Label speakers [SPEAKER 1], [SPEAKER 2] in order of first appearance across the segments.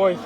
[SPEAKER 1] Boy.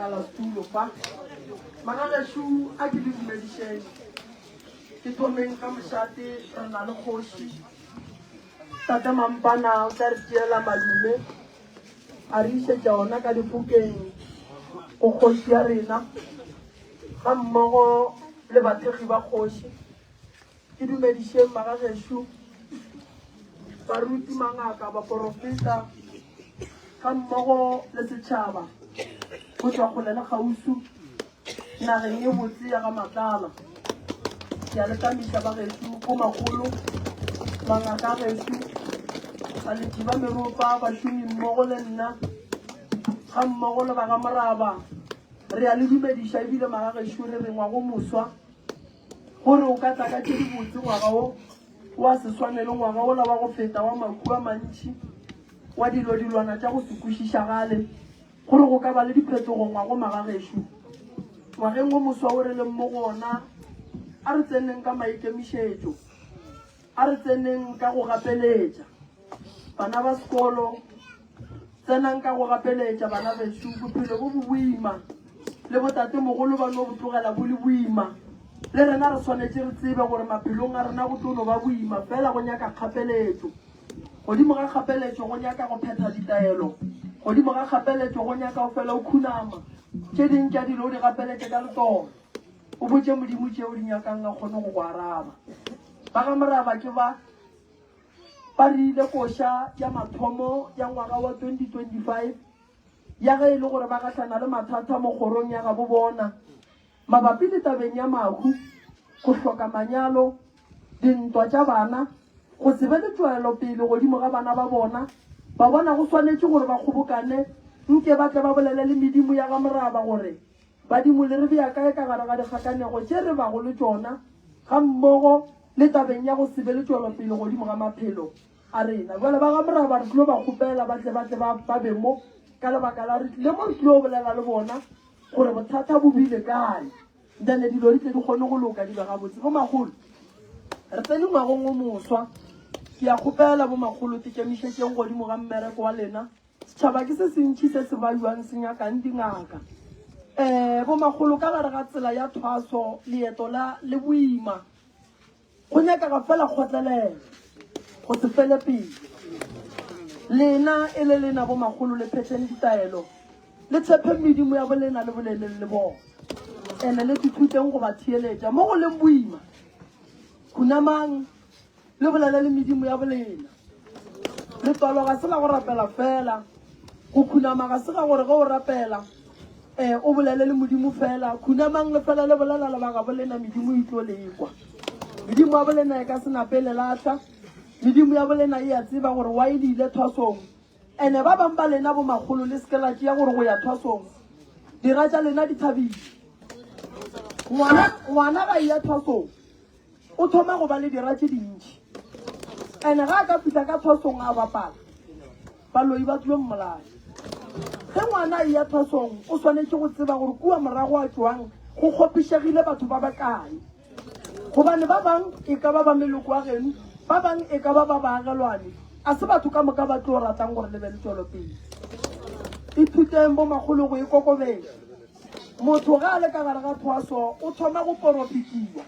[SPEAKER 1] kala stulo fa magala shu a ke dumedishe ke thomeng ka mosate re na le kgoshi tata mampana o tla re tšeela malume a re išetša ona ka dipokeng go kgoši ya rena ga mmogo le bathegi ba kgoši ke dumedišeng magagešo baruti mangaka baporofeta ga mmogo le setšhaba go tswa kgole le kgausu nageng e botse ya ga matlala ke a letamiša bagešo ko magolo mangaka a gešo baletiba meropa bašomi mmogo le nna ga mmogo le baga moraba re a le dumediša ebile magagešo re rengwa go moswa gore o ka tla ka tše dibotse ngwaga o wa seswane le ngwaga o la ba go feta wa maku a mantši wa dilwana tša go se kwešiša gale gore go ka ba le diphetogo ngwago magagešo ngwageng o moswa o re leng mo gona a re tseneng ka maikemišetšo a re tseneng ka go gapeletša bana ba sekolo tsenang ka go gapeletša bana bešo bophelo bo bo boima le botate mogolo ba no bo tlogela bo le boima le rena re swanetše re tsebe gore maphelong a rena go tlono ba boima fela go nyaka kgapeletšo godimo ga kgapeletšo go nyaka go phetha ditaelo godimo ga kgapeletšo go nyaka go fela o khunama tše ding tša dilo o di gapeletše ka letolo o botše modimo tšeo di nyakang a kgone go go araba ba ga moraba ke ba rile koša ya mathomo ya ngwaga wa 2025 ya ge e le gore ba gahlana le mathata mo kgorong ya ga bo bona mabapi le tabeng ya mahu go hloka manyalo dintwa tša bana go se be le tšwelo pele godimo ga bana ba bona go swanetše gore ba kgobokane nke ba tle ba bolele le medimo ya ga moraba gore badimo le re bea kae ka gare ga dikgakanego tše re bago le tšona ga mmogo le tabeng ya go se be le tšwelo pele godimo ga maphelo a rena jale ba ga moraba re tlilo ba kgopela ba tle ba be mo ka lebaka la re tlile mo re tlilo bolela le bona gore bothata bo bile kae dane dilo di tle di kgone go loka di be gabotse bo magolo re tsene ngwagong o moswa ke ya kgopela bo magolo tekemišetšeng godimo ga mmereko wa lena setšhaba ke se sentšhi se se baiwang se nyakang dingaka bo magolo ka gare ga tsela ya thwaso leeto le boima go nyakaga fela kgotlelela go se fele pele lena e le lena bo magolo le phetheng ditaelo le tshepe medimo ya bolena le boleleng le bona ene le dithuteng go ba thieletša mo go leng boima khunamang le bolele le medimo ya bolena le tolo ga se la go rapela fela go khunama ga se ga gore ge o rapela o bolele le modimo fela khunamang le fela le bolela le baga bolena medimo e tlo le ekwa medimo ya bolena e ka senape le latlha medimo ya bolena e a tseba gore wa e diile thwasong ene ba bang ba lena bo magolo le sekelatši ya gore go ya thwasong dira tša lena di thabile ngwana ga ya thwasong o thoma go ba le dira tše dintšhi ene ga a ka fihla ka thwasong a bapala baloi ba tlile mmolai ge ngwana a ya thwasong o swanetše go tseba gore kua morago a tšwang go kgopišegile batho ba bakae gobane ba bang e ka ba ba meloko a geno ba bang e ka ba ba baagelwane a se batho ka moka ba tlo ratang gore le be le tšwelopele ithuteng bo magolo go e kokobela motho ga a le ka gare ga thwaso o thoma go poropetiwa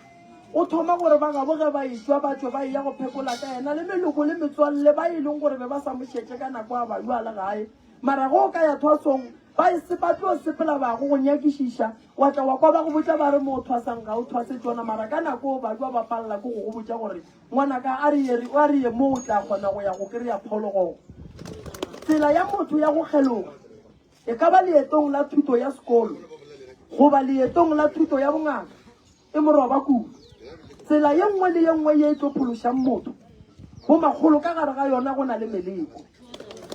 [SPEAKER 1] o thoma gore ba gaboge ba etswa batho ba ya go phekola ka ena le meloko le metswalle ba e leng gore be ba sa mošetse ka nako a bajwa le gae mara go o ka ya thwasong ba tlo sepela bago go nyakišiša wa tla wa kwa ba go botsa ba re mo o thwasang ga o thwase tsona mara ka nako o bajwa ba palela ko go botsa gore ngwanaka a re ye mo o tla kgona go ya go kry-a phologo tsela ya motho ya go kgeloga e ka ba leetong la thuto ya sekolo goba leetong la thuto ya bongaka e moroba kudu tsela ye nngwe le ye nngwe ye e tlo phološang motho bo magolo ka gare ga yona go na le meleko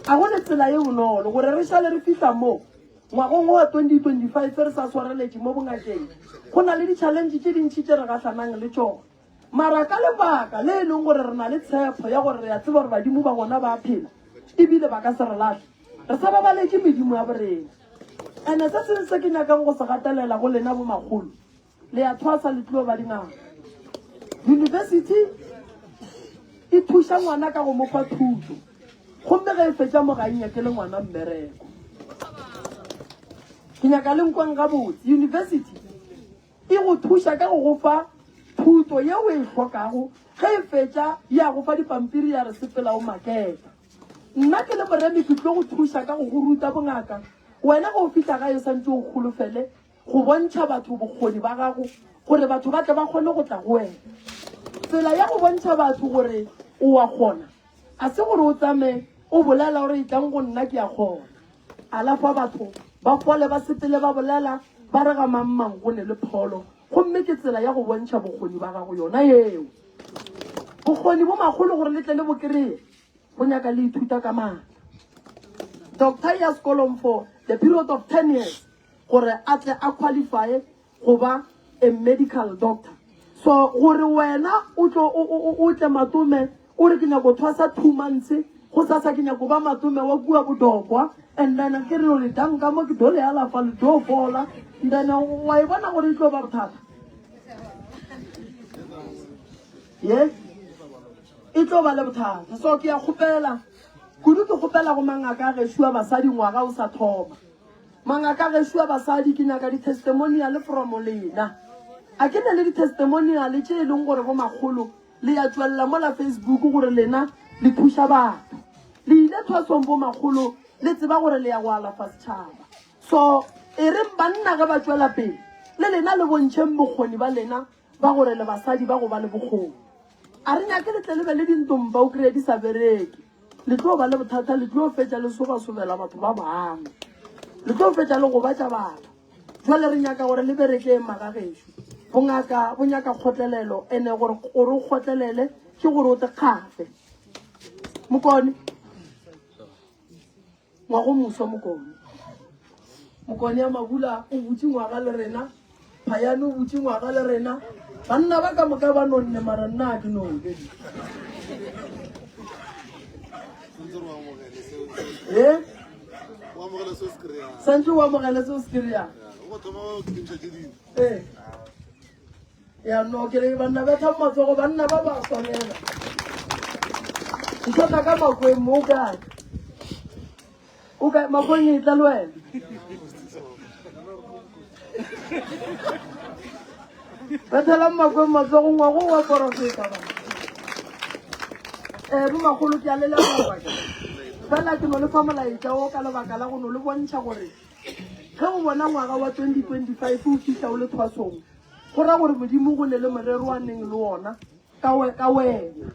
[SPEAKER 1] a go le tsela ye bonolo gore re šale re fihla mo ngwagong wa 2025 re sa swareletše mo bongakeng go na le di-challenge tše dintšhi tše re gatlhanang le tšona mara ka lebaka le e leng gore re na le tshepo ya gore re a tseba gore badimo ba gona ba phela ebile ba ka se re latlhe re sa babaletše medimo ya borena ande se sengwe se ke nyakang go se gatelela go lena bo magolo le ya thwasa le tlilo ba dingaka university e thuša ngwana ka go mofa thuto gomme ge e fetša mo gannye ke le ngwana mmereko ke nyaka le nkwang ga botse university e go thuša ka go fa thuto ye o e hlokago ge e fetša ya go fa dipampiri ya re sepela o maketa nna ke le moremi ke tlo go thuša ka go go ruta bongaka wena go fitla ga e santse o kgolofele go bontšha batho bokgoni ba gago gore batho ba tle ba kgone go tla go wena tsela ya go bontšha batho gore o a kgona a se gore o tsame o bolela gore itlang go nna ke a kgona alafa batho ba fole ba sepele ba bolela ba re ga mammang go ne le pholo gomme ke tsela ya go bontšha bokgoni ba gago yona eo bokgoni bo magolo gore le tle le bo kry-e go nyaka le ithuta ka maatla doctor ya sekolong for the period of 10 years gore a tle a qualifye go ba a medical doctor so gore wena o tle matome o re ke nyako thwasa 2 months go sasa ke nyako ba matome wa bua bodokwa and then ke re le danka mo ke dole ya la fa le do fola then wa e bona gore tlo ba bothata yes e tlo ba le bothata so ke ya khopela kudu ke khopela go mangaka ge shua basadi ngwaga o sa thoma mangaka ge shua basadi ke nyaka di testimonial from lena a ke ne le di testimonial tše e leng gore go magolo le ya tswella mo la Facebook gore lena le thusha batho le ile thwasong bo magolo le tseba gore le ya go alafa setšhaba so e reng banna ga ba tswela pele le lena le bontšheng bokgoni ba lena ba gore le basadi ba go ba le bokgoni a re nyake le tle le be le dintompa o kry-e di sa bereke le tlo ba le bothata le tlo fetša le sobasobela batho ba bangwe le tlo fetša le go batša batho jwale re nyaka gore le bereke magagešo bo nyaka kgotlelelo ene gore o kgotlelele ke gore o te kgafe mokone ngwago moso mokone ya mabula o butse ngwaga le rena phayane o butse ngwaga le rena banna ba ka moka ba nonne mara nna a ke nole santse o amogele se o se kry-yang ya no ke re banna ba thama matsogo banna ba ba swanela ntshota ka makweng mo o ka makweng e tla le wena bethelang makweng matsogo ngwago wa porofeta ba bo magolo ke a lelebaka fela ke no le fa molaetša o ka lebaka la go no le bontšha gore ge o bona ngwaga wa 2025 o fitlha o le thwasong go ra gore modimo go ne le morero wa neng le ona ka wena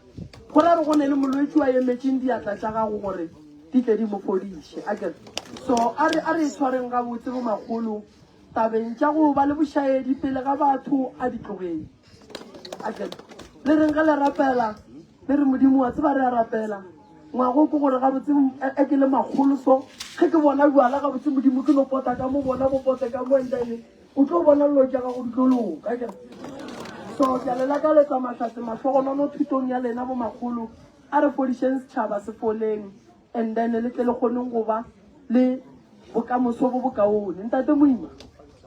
[SPEAKER 1] go ra re go ne le molwetši wa emetseng diatla tša gago gore di tle di mo fodiše so a re e tshwareng ga botse bo magolo tabeng tša go ba le bošaedi pele ga batho a ditlogeng le reng ge le rapela le re modimo wa tseba re a rapela ngwago ke gore gabotse ke le magolo so ge ke bona jwala gabotse modimo ke no pota ka mo bona bo pote ka mo entane o tlo bona lo tša gago ditloloka so ke a lela ka letsa mahlatse mahlogonono thutong ya lena bo magolo a re fodišeng setšhaba sefoleng and then le tle le kgoneng go ba le bokamoso bo bokaone ntate moima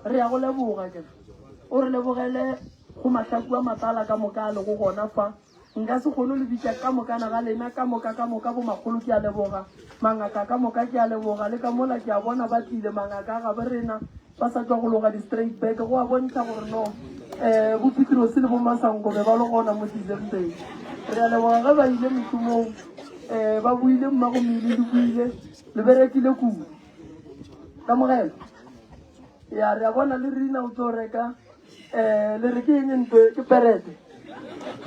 [SPEAKER 1] re ya go leboga o re lebogele go mahlaku a matala ka moka le go gona fa nka se kgone le bitša ka mokana ga lena ka moka bo magolo ke a leboga mangaka ka moka ke a leboga le ka mola ke a bona ba tlile mangaka ga be rena ba sa tswa go loga di-straight back go a bontsha gore no bopitirose le bo masanko be ba le gona mo decembeng re a leboga ge ba ile mošomong ba buile mmagomele le buile le berekile kudu ka mogelo ya re a bona le rena o tlo reka le re ke eng ntwe ke perete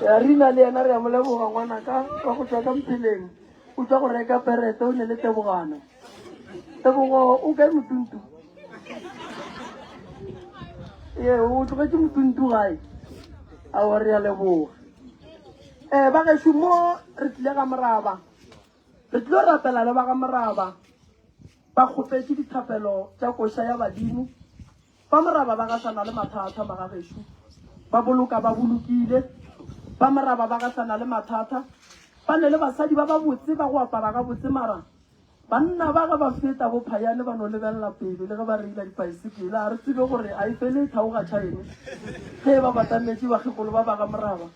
[SPEAKER 1] ya rena le yena re ya moleboga ngwanaka ka go tswa ka mpheleng o tswa go reka perete o ne le tebogana tebogo o kae motuntu o tlogetse motuntu gae ao re ya leboga ba gešo mo re tlile ga moraba re tlile rapela le ba ga moraba ba kgopetse dithapelo tša koša ya badimo ba moraba ba gahlana le mathata ba ga gešo ba boloka ba bolokile ba moraba ba gahlana le mathata ba ne le basadi ba botse ba go apara ga botse mara banna ba ga ba feta bo phayane ba no lebelela pele le ge ba reila dipaesekele a re tsebe gore a e fele thaoga tšhaene ge ba batametse bakgekolo ba ba ga moraba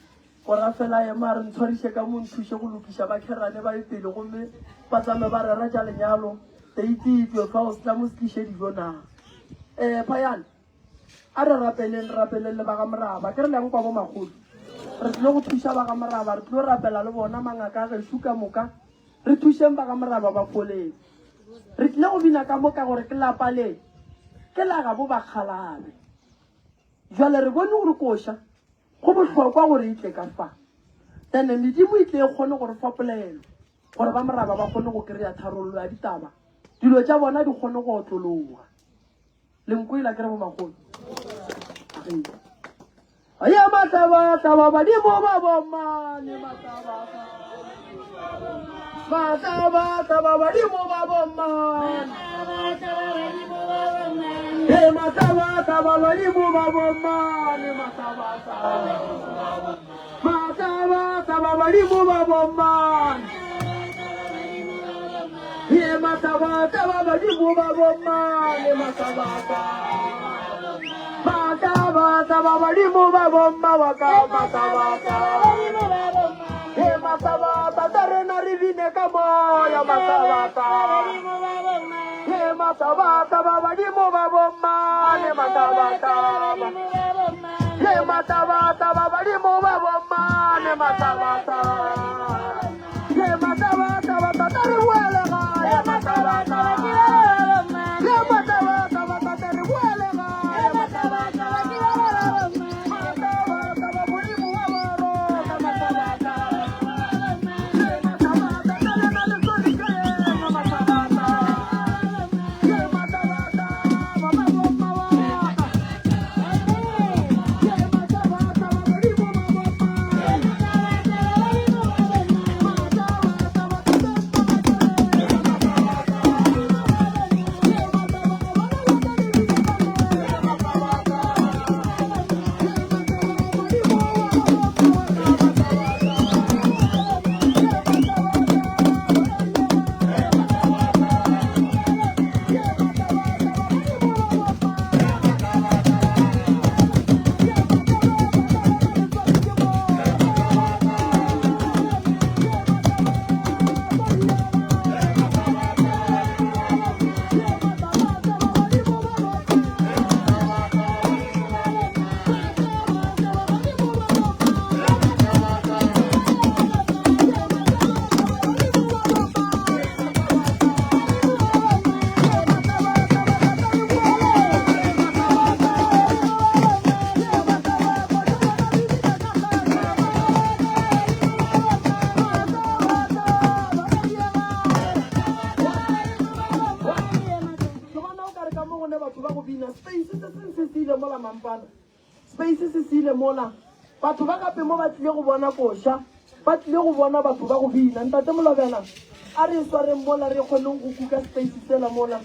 [SPEAKER 1] gora fela ema re ntshwariše ka mo nthuše go lokiša ba kgerane ba e pele gomme ba tsame ba rera tša lenyalo teitiitwe fa o setla mo se tliše dijo na Payane a re rapeleng le ba ga Moraba ke re leng kwa bo magolo re tlile go thuša ba ga Moraba re tlile go rapela le bona mangaka a gešo ka moka re thušeng ba ga Moraba ba foleng re tlile go bina ka moka gore ke lapa le ke la ga bo bakgalabe jwale re bone gore koša go bohlokwa gore e tle ka fa then medimo e tle e kgone gore fapolelo gore ba Moraba ba kgone go kry-a tharollo ya ditaba dilo tša bona di kgone go otlologa lenkoela ke re bo magolo aye mataba badimo ba bomane mataba badimo ba bomane mataba badimo ba bomane mataba badimo ba bomane mataba badimo ba bomane mataba badimo ba bomma waka mataba tarena rivine ka moya mataba badimo ba bomane mataba badimo ba bomane mataba tatare wele ga ya mataba space se sile mola batho ba gape mo ba tlile go bona koša ba tlile go bona batho ba go bina ntate Molobela a re sware mola re kgoneng go kuka space sela mola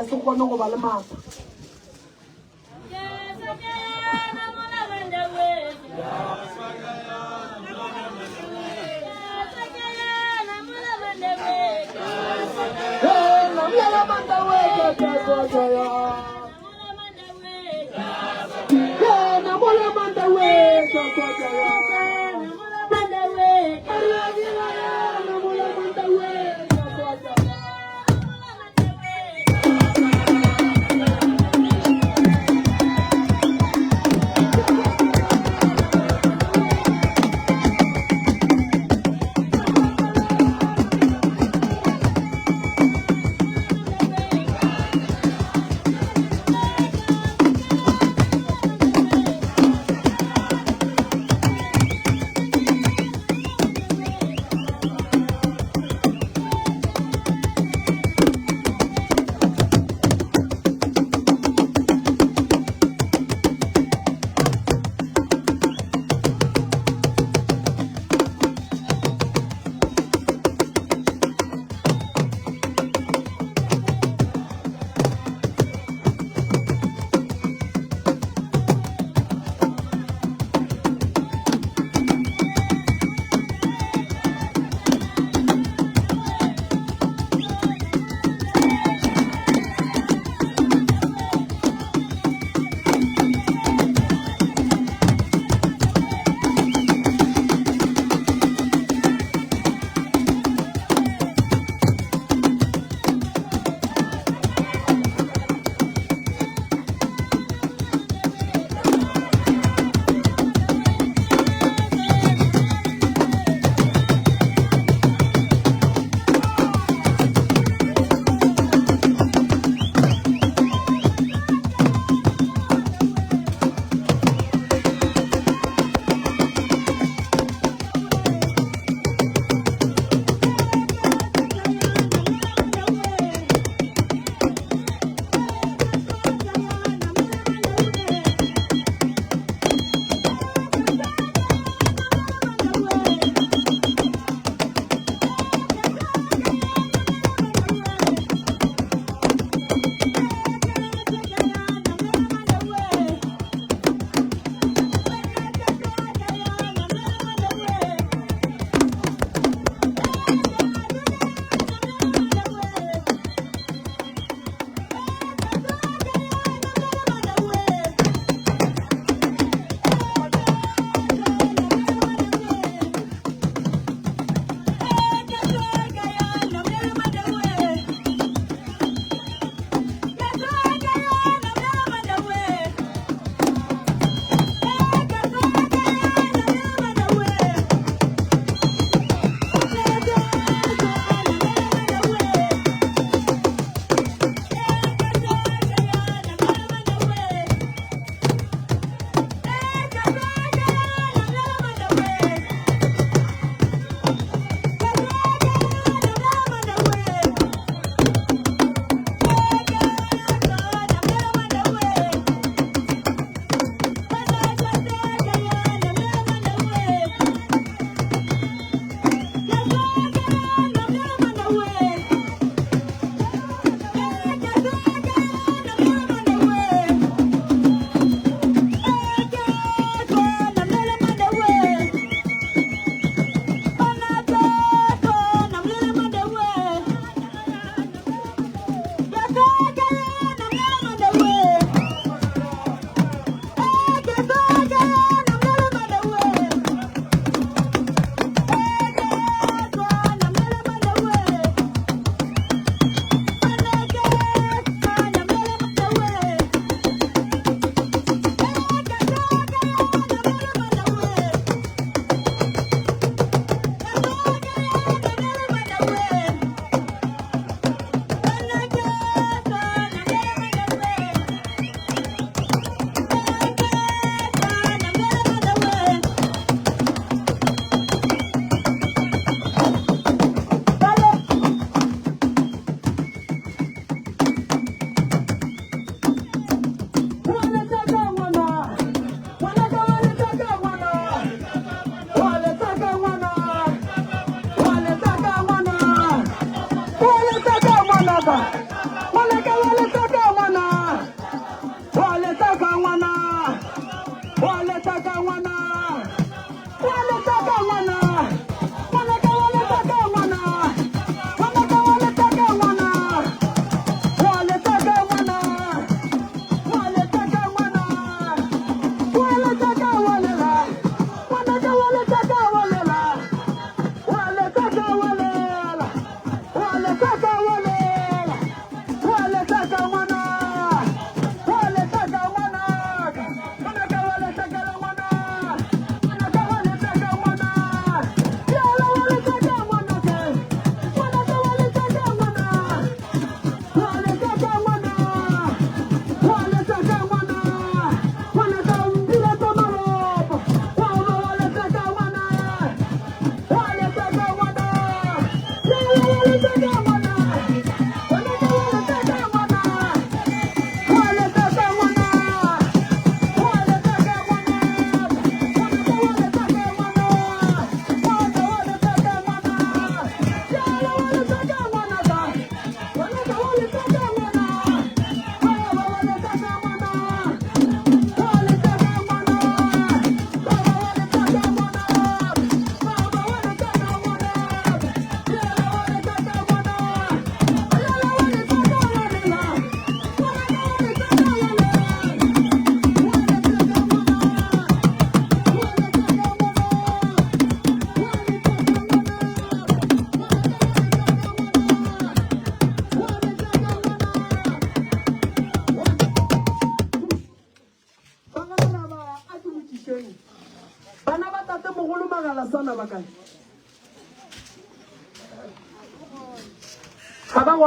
[SPEAKER 1] se kgone go ba le matla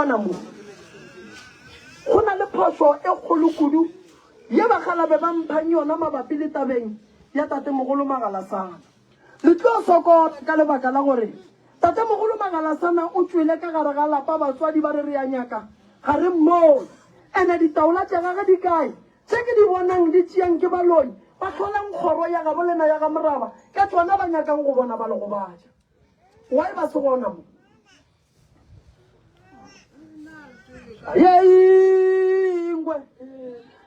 [SPEAKER 1] Bona mo gona le phoso e kgolokudu ye bagala be ba mphang yona mabapi le tabeng ya tatemogolo Magalasana. Le tlo soko ka lebaka la gore tatemogolo Magalasana o tswile ka gare ga lapa batswadi ba re re ya nyaka ga re mmola ene ditaola tša gage di kae tše ke di bonang di tšeang ke baloi ba tlholang kgoro ya ga bolena ya ga moraba ka tsona ba nyakang go bona ba le go baja why ba se gona mo Yingwe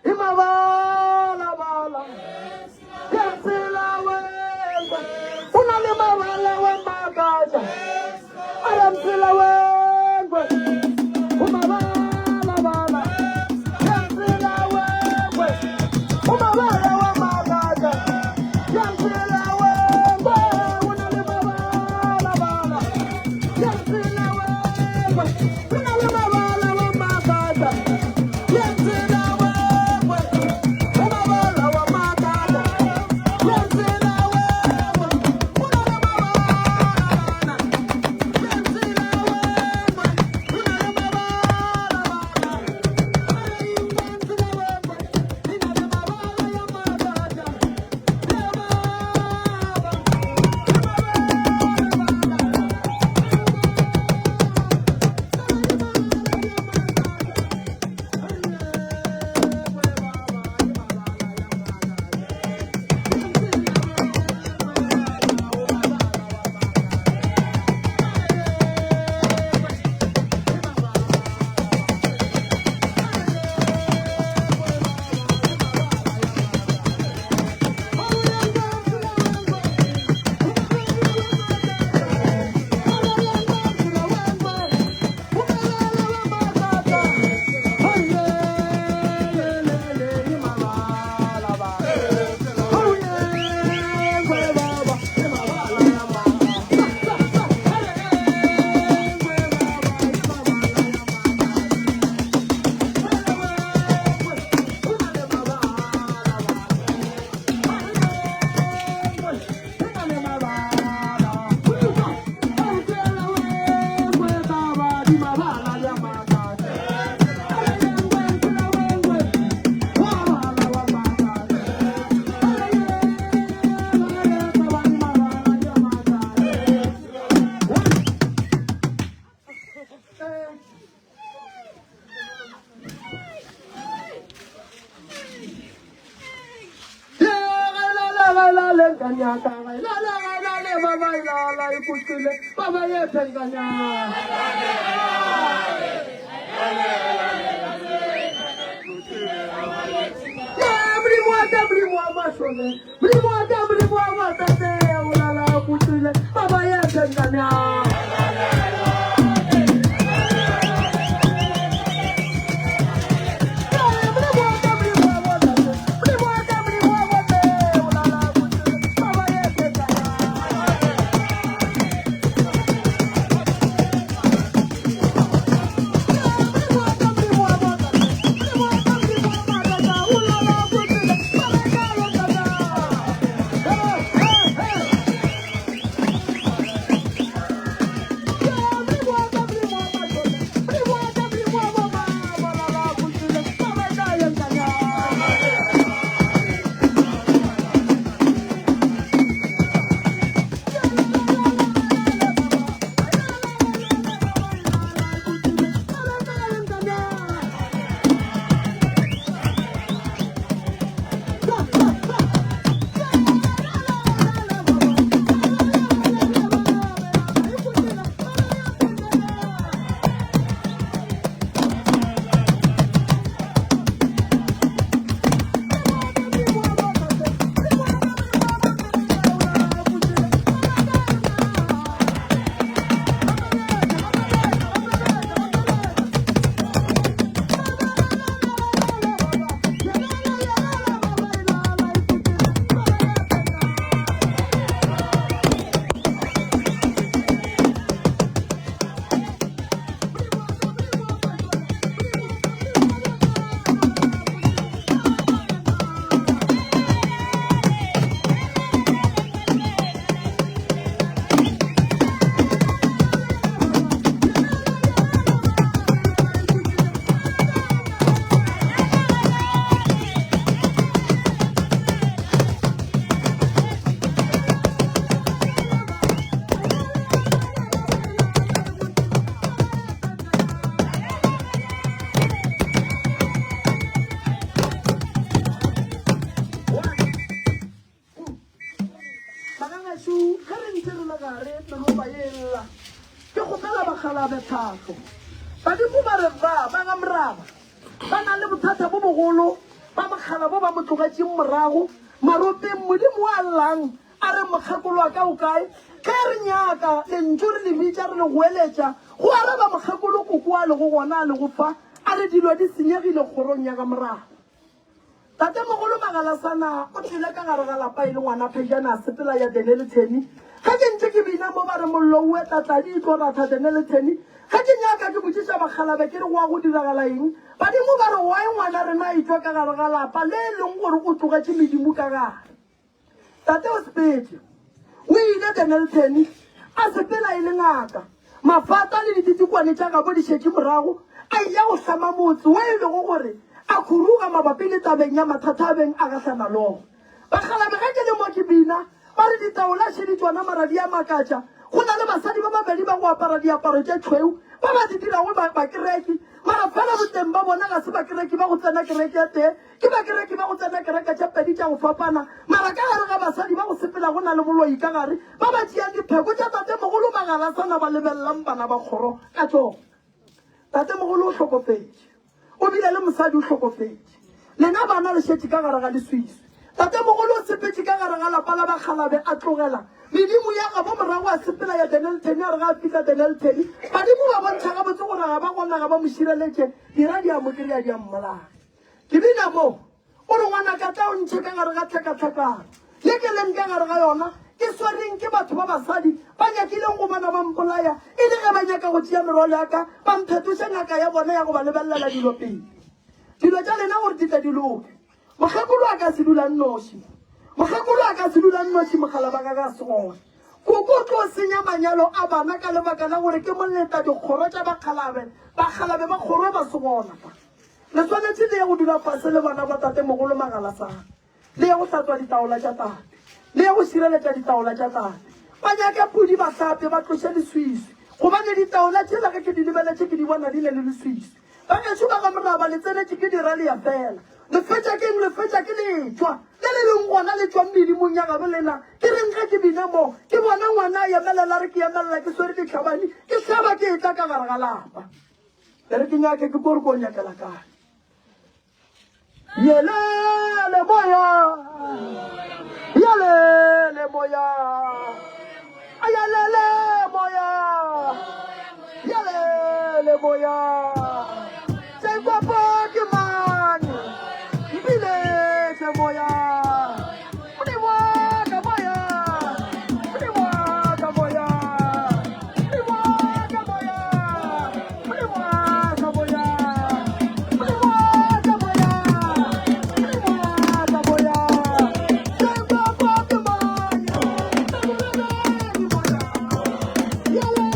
[SPEAKER 1] imabala bala yasila wengwe unale mabala wembagaja ayamsila wengwe umabala bala yasila wengwe umabala wembagaja yasila wengwe unale mabala bala yasila wengwe unale mabala Tatemogolo Magalasana, o tlile ka gare ga lapa ile ngwana phejana sepela ya Denele Teni. Ga ke ntse ke bina mo ba re mollo o etatladi tlo ratha Denele Teni. Ga ke nyaka ke botsisa Bakgalabe ke re wa go diragala eng. Badimo ba re wa ngwana rena itwa ka gare ga lapa le leng gore o tlogetse medimo ka gare. Tate o sepetse. O ile Denele Teni a sepela ile ngaka. Mafata le ditikwane tsa ga bo di shetse morago. A ya go hlama motse wa ile go gore a khuruga mabapi le tabeng ya mathathabeng a gahlana logo. Bakgalabe ga ke le mo ke bina ba re ditaola shedi tswana maradi a makatša go na le basadi ba babedi ba go apara diaparo tše tšhweu ba ba di dirago bakereki mara fela boteng ba bona ga se bakereki ba go tsena kereke ya tee ke bakereki ba go tsena kereke tše pedi tša go fapana mara ka gare ga basadi ba go sepela go na le boloi ka gare ba ba tšeang dipheko tša Tatemogolo Magalasana ba lebelelang bana ba kgoro ka tšogo. Tatemogolo o hlokofetše o bile le mosadi o hlokofetše lena bana le šetše ka gare ga leswiswi. Tatemogolo o sepetše ka gare ga lapa la Bakgalabe a tlogela medimo ya gabo morago a sepela ya Denele Teni a re ga a fitlha Denele Teni badimo ba bontšha gabotse gore ga ba gona ga ba mo šireletše dira di amo ke rea di a mmolaya. Ke bina mo o re ngwana ka tla o ntšhe ka gare ga tlhekatlhekano le ke leng ka gare ga yona ke swereng ke batho ba basadi ba nyakileng go bona ba mpolaya e le ge ba nyaka go tšea merwalo ya ka ba mphetoše ngaka ya bona ya go ba lebelelela dilo pele dilo tša lena gore di tle di loke. Mokgekolo a ka se dula nnoši mokgekolo a ka se dula nnoši Mogalabe ka ga se gona koko o tlo senya manyalo a bana ka lebaka la gore ke moleta dikgoro tša Bakgalabe ba kgoro ba se gona le tshwanetse le ya go dula fase le bana ba Tatemogolo Magalasana le ya go hlatswa ditaola tša tate le ya go šireletša ditaola tša tate ba nyaka pudi ba hlape ba tloše leswiswi gobane ditaola tšela ge ke di lebeletše ke di bona di le le leswiswi ba gešo ba ga moraba le tsenetše ke dira le ya fela le fetša ke letšwa le le leng gona le tšwa medimong ya gabe lena ke reng ge ke bina mo ke bona ngwana a emelela re ke emelela ke swere ditlhabane ke hlaba ke etla ka gare ga lapa re ke nyake ke gore ko nyakela kae yelele moya yelele moya ayelele moya yelele moya Sengwapo ke mane mbile se moya Mniwa ka moya Mniwa ka moya Mniwa ka moya Mniwa ka moya Mniwa ka moya Mniwa ka moya Sengwapo ke mane mbile moya Yele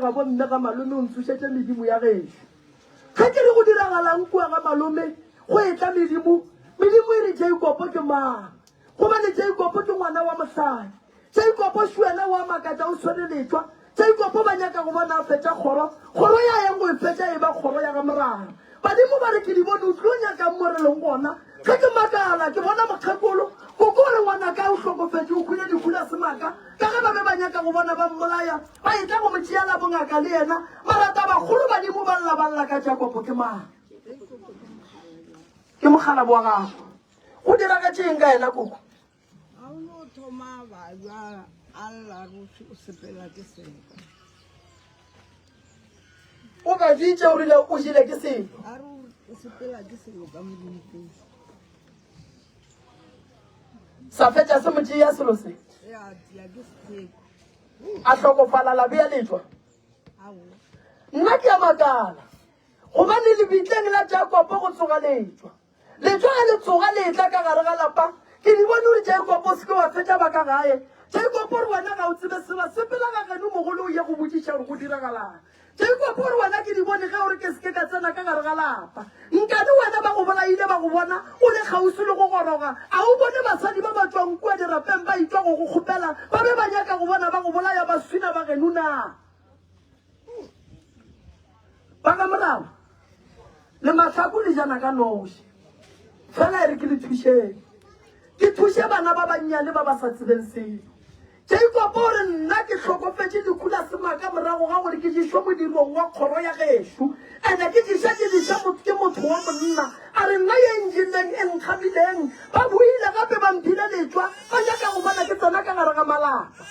[SPEAKER 1] ga bo mme ga malome o ntsušetse medimo ya gešo ga ke re go diragalang kua ga malome go etla medimo e re Jacobo ke mang gobane Jacobo ke ngwana wa mosadi Jacobo ke wena wa makatša o tshwaneletswa Jacobo ba nyaka go bona a fetša kgoro ya yang go e fetša e ba kgoro ya ga moraga badimo ba re ke di bone o tlo nyakang mo re leng gona ga ke makala ke bona mokgekolo ko gore ngwana ka o hlokofetse o khwile dikgula semaka ka ge ba be ba nyaka go bona ba mmolaya ba etla go motšeela bongaka le yena marata bagolo badimo ba lla ka Jakobo ke mang ke mogala wa gago go dira ka tšeng ka yena koko o ka ditše o rile o jile ke selo sa fetša se motšea ya selo se a hlokofala labe ya letšwa nna ke a makala gobane lebitleng la Jakobo go tsoga letšwa ga le tsoga letla ka gare ga lapa ke di bone gore Jakobo se ke wa fetša ba ka gae Jakobo Jacob wena ga o tsebe sela sepela ga gane mogolo o ye go botsisha gore go diragalang Jacob wena ke di bone ga ore ke se ka tsena ka gare ga lapa nkane wena ba go bolaile ba go bona o le gausi le go goroga a o bone basadi ba ba tswang kwa dirapeng ba itswa go go kgopela ba be ba nyaka go bona ba go bolaya ba swina ba genuna ba ka morago le matlhako le jana ka noši fela e re ke le thušeng ke thuše bana ba bannyane ba ba sa tsebeng selo Jacob o re nna ke tlhokofetse dikula semaka morago ga gore ke dišwe modirong wa kgoro ya gešo ande ke diša ke motho wa monna a re nna ye enjineng e nkgamileng ba buile gape ba mphile letswa ba nyaka go bona ke tsena ka gare ga malapa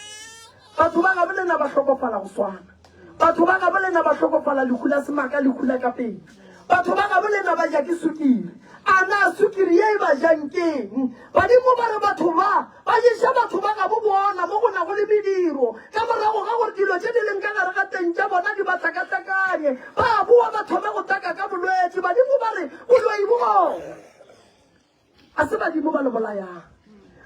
[SPEAKER 1] batho ba gabe lena ba tlhokofala go swana batho ba gabe lena ba tlhokofala lekula semaka lekula ka pele batho ba gabe lena ba ja ke sukiri ana sukiri ye ba jankeng badimo ba re batho ba ješa batho ba ga bo bona mo go na go le mediro ka morago ga gore dilo tse di leng ka gare ga teng tša bona di ba tlakatlakanye ba boa ba thome go taka ka bolwetse badimo ba re boloi bo a se badimo ba le bolayang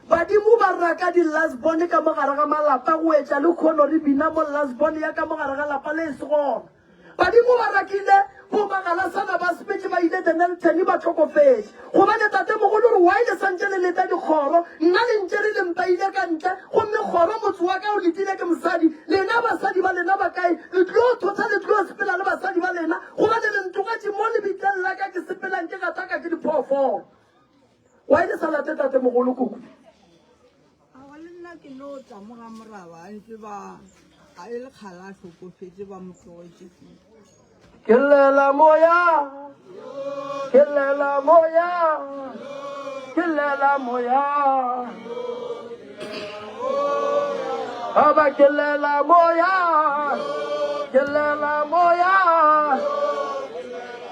[SPEAKER 1] badimo ba raka di-lasbon ka mogare ga malapa go etša le kgono re bina mo lasbon ya ka mogare ga lapa le e segona badimo ba rakile Magalasana ba spetse ba ile Denelton ba tlhokofetse gobane tate mogolo re wa ile santse le leta dikgoro nna le ntse re le mpa ile ka ntle gomme kgoro motse wa ka o letile ke mosadi lena basadi ba lena ba kae le tlo thotsa le tlo sepela le basadi ba lena gobane le ntokatse mo le bitleng la ka ke sepelang ke gataka ke diphoofolo wa ile salate tate mogolo koko
[SPEAKER 2] a wa le nna ke no tla mo ga moraba ntse ba a ile khala tlhokofetse ba motlogetse
[SPEAKER 1] Killela moya, killela moya, killela moya. Aba killela moya, killela moya.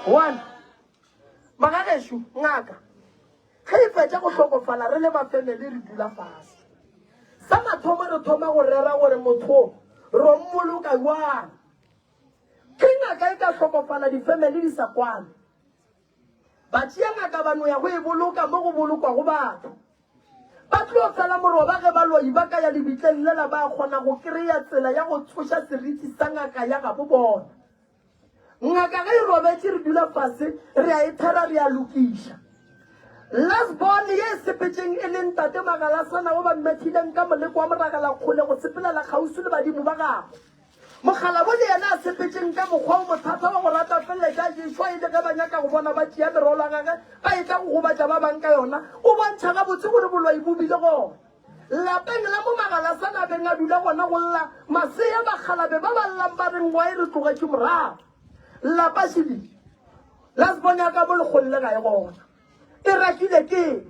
[SPEAKER 1] One. Magageshu ngaka. Ge fetša go hlokofala re le ba family re dula fase. Sa mathomo re thoma go rera gore motho ro mmoloka jwang. Kinga ka ika hlokofala di-family di sa kwane ba tšea ngaka bano ya go e boloka mo go bolokwa go batho ba tlo fela moroba ge ba loi ba ka ya lebitleng lela ba kgona go kry-a tsela ya go tshoša seriti sa ngaka ya gabo bona ngaka ge e robetse re dula fase re a e thera re a lokiša lasbon ye e sepetseng e leng tate Magalasana o ba mmethileng ka moleko wa moragala kgole go sepela la kgausi le badimo ba gago mogala bo le yena a sepetseng ka mokgwa o mothata wa go rata felle ka jeswa ile ge ba nyaka go bona ba tšea merolo a gage ba e tla go gobatša ba bang ka yona o bontšha gabotse gore boloi bo bile gona lapeng la mo Magalasana beng a dula gona go lla masea bakgalabe ba ba llang ba reng wa e re tlogetse morago lapa sedile lasbon ya ka mo legolole ga e gona e rakile ke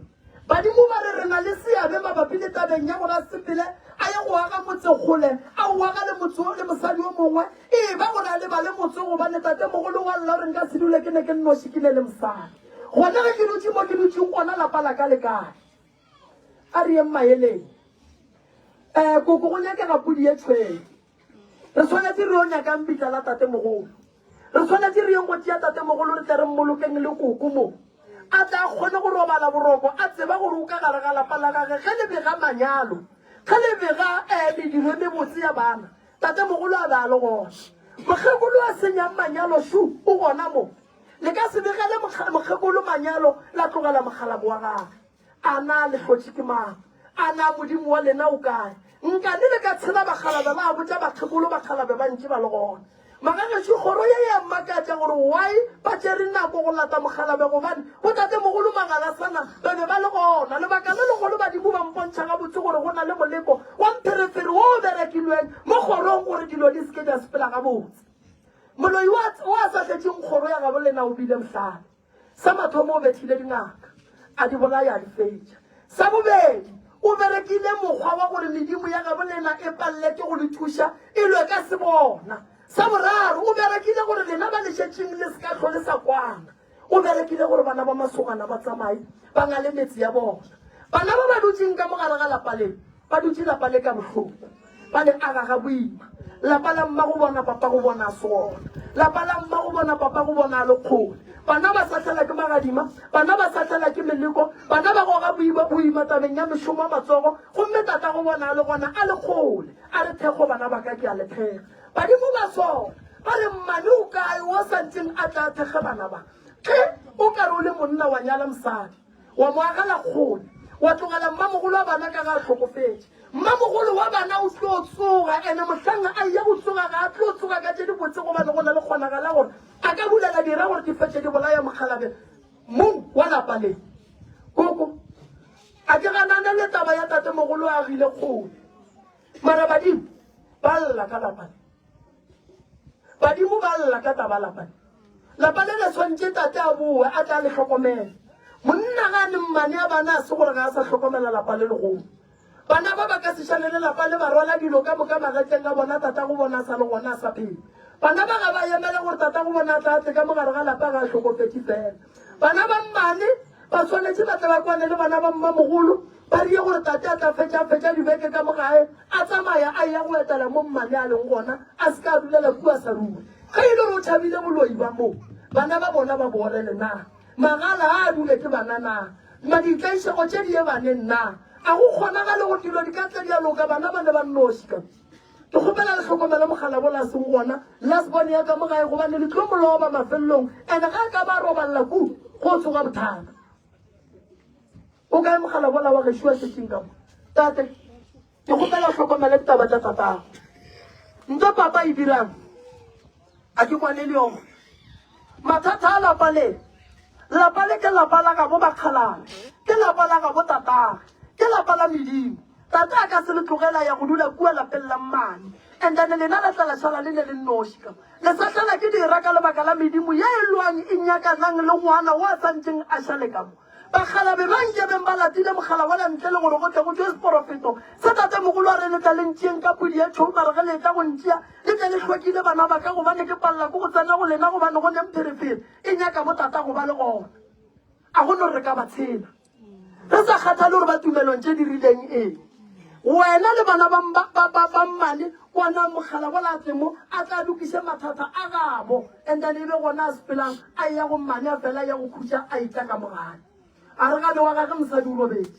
[SPEAKER 1] badimo ba re re na le seabe mabapi le tabeng ya gona sepele a ye go aga motse kgole a o aga le motse o le mosadi o mongwe e ba gona le ba le motse gobane tate mogolo wa lla gore nka sedule ke ne ke nnoši ke ne le mosadi gona ge ke dutse mo ke dutseng gona lapa la ka le kae a re yeng maeleng koko go nyakega podi e tshweng re tshwanetse re yo nyakang bitla la tate mogolo re tshwanetse re yeng go tia tate mogolo re tle re mmolokeng le koko mo a tla kgone go robala boroko a tseba gore o ka gare ga lapa la gage ge le bega manyalo ge le bega mediro e mebotse ya bana tate mogolo a ba le gona mokgekolo a senyang manyalo shu o gona mo le ka se begele mokgekolo manyalo la tlogela mogalabo wa gage a na le tlhotse ke mang a na modimo wa lena o kae nkane le ka tshela bagalabe ba a botsa bakgekolo bagalabe ba ntse ba le gona magagetši kgoro ye ya mmakatša gore why ba tšere nako go lata mogalabe gobane go tate mogolo Magalasana ba be ba le gona lebaka le legolo badimo ba mpontšha gabotse gore go na le moleko wa mpherefere o o berekilweng mo kgorong gore dilo di seke di a sepela gabotse moloi o a sa tletšeng kgoro ya gabo lena o bile mohlale sa mathomo o bethile dingaka a di bolaya a di fetša sa bobedi o berekile mokgwa wa gore medimo ya gabo lena e paleleke go le thuša e lwe ka se bona sa boraro o berekile gore lena ba lešetšeng le se ka tlho le sa kwana o berekile gore bana ba masogana ba tsamaye ba nga le metsi ya bona bana ba ba dutseng ka mogare ga lapa le ba dutse lapa le ka bohloko ba le aga ga boima lapa la mma go bona papa go bona sona lapa la mma go bona papa go bona le kgole bana ba sa tlhela ke magadima bana ba sa tlhela ke meleko bana ba goga boima tabeng ya mešomo a matsogo gomme tata go bona le gona a le kgole a re thekgo bana ba ka ke a le thega badimo ba sona ba re mmane o kae o santseng a tla thege bana ba ke o ka re o le monna wa nyala mosadi wa mo agala kgole wa tlogela mmamogolo wa bana ka ga tlhokofetse mmamogolo wa bana o tlo tsoga ene motlhang a ya go tsoga ga a tlo tsoga ka tse di botse gobane go na le kgonagala gore a ka bulela dira gore di fetse di bolaya mogalabe mong wa lapa le koko a ke ganane le taba ya tatemogolo a agile kgole mara badimo ba lla ka lapa le badimo ba lla ka taba lapa le tshwantse tate a boe a tla le tlhokomela monna ga ne mmane a bana a se gore ga a sa tlhokomela lapa le legolo bana ba ba ka sešhanele lapa le ba rwala dilo ka moka magetleng ka bona tata go bona a sa le gona a sa phele bana ba ga ba emele gore tata go bona a tlatle ka mogare ga lapa ga a tlhokofetse fela bana ba mmane ba tshwanetse ba tle ba kwane le bana ba mmamogolo ba rie gore tate a tla fetša dibeke ka mogae a tsamaya a ya go etela mo mmane a leng gona a se ka a dulela kua sa rue ga e le gore o tšhabile boloi ba moo bana ba bona ba borele na magala a dule ke bana na maditlaišego tše di ye baneng na a go kgonagale go dilo di ka tla di a loka bana ba ne ba nnoši ka ke kgopela le tlhokomela mogala bo laseng gona lasbone ya ka mogae gobane le tlo moloba mafelelong and-e ga ka ba robalela ku go tsoga bothata o kae mogala bola wa gešo wa šetseng ka mo tate ke kgopela tlhokomele ditaba tša tatago ntho papa e dirang a ke kwane le yona mathata a lapa le ke lapa la ka bo bakgalane ke lapa la ka bo tatage ke lapa la medimo tata a ka se le tlogela ya go dula kua lapeng la mmane and then lena la tla la šala le ne le nnoši ka le sa tlala ke dira ka lebaka la medimo ya e lwang e nyakanang le ngwana o a santseng a šale ka mo bagalabe ba nkebeng ba latile mogala wa lantle le gore go tle go tšwe seporofeto se tatemogolo a re le tla le ntšeng ka podi ya tšhomare ge le tla go ntšea le tle le tlhokile bana ba ka gobane ke palela ko go tsena go lena gobane go nempherefere e nyaka mo tata go ba le gona a go no re ka ba tshela re sa kgathale gore ba tumelong tše di rileng eng wena le bana ba mmane kwana mogala go latle mo a tla lokiše mathata a gabo and then e be gona a sepelang a ya go mmane a fela ya go khutša a itla ka mogane a re gane wa gage mosadi o robedi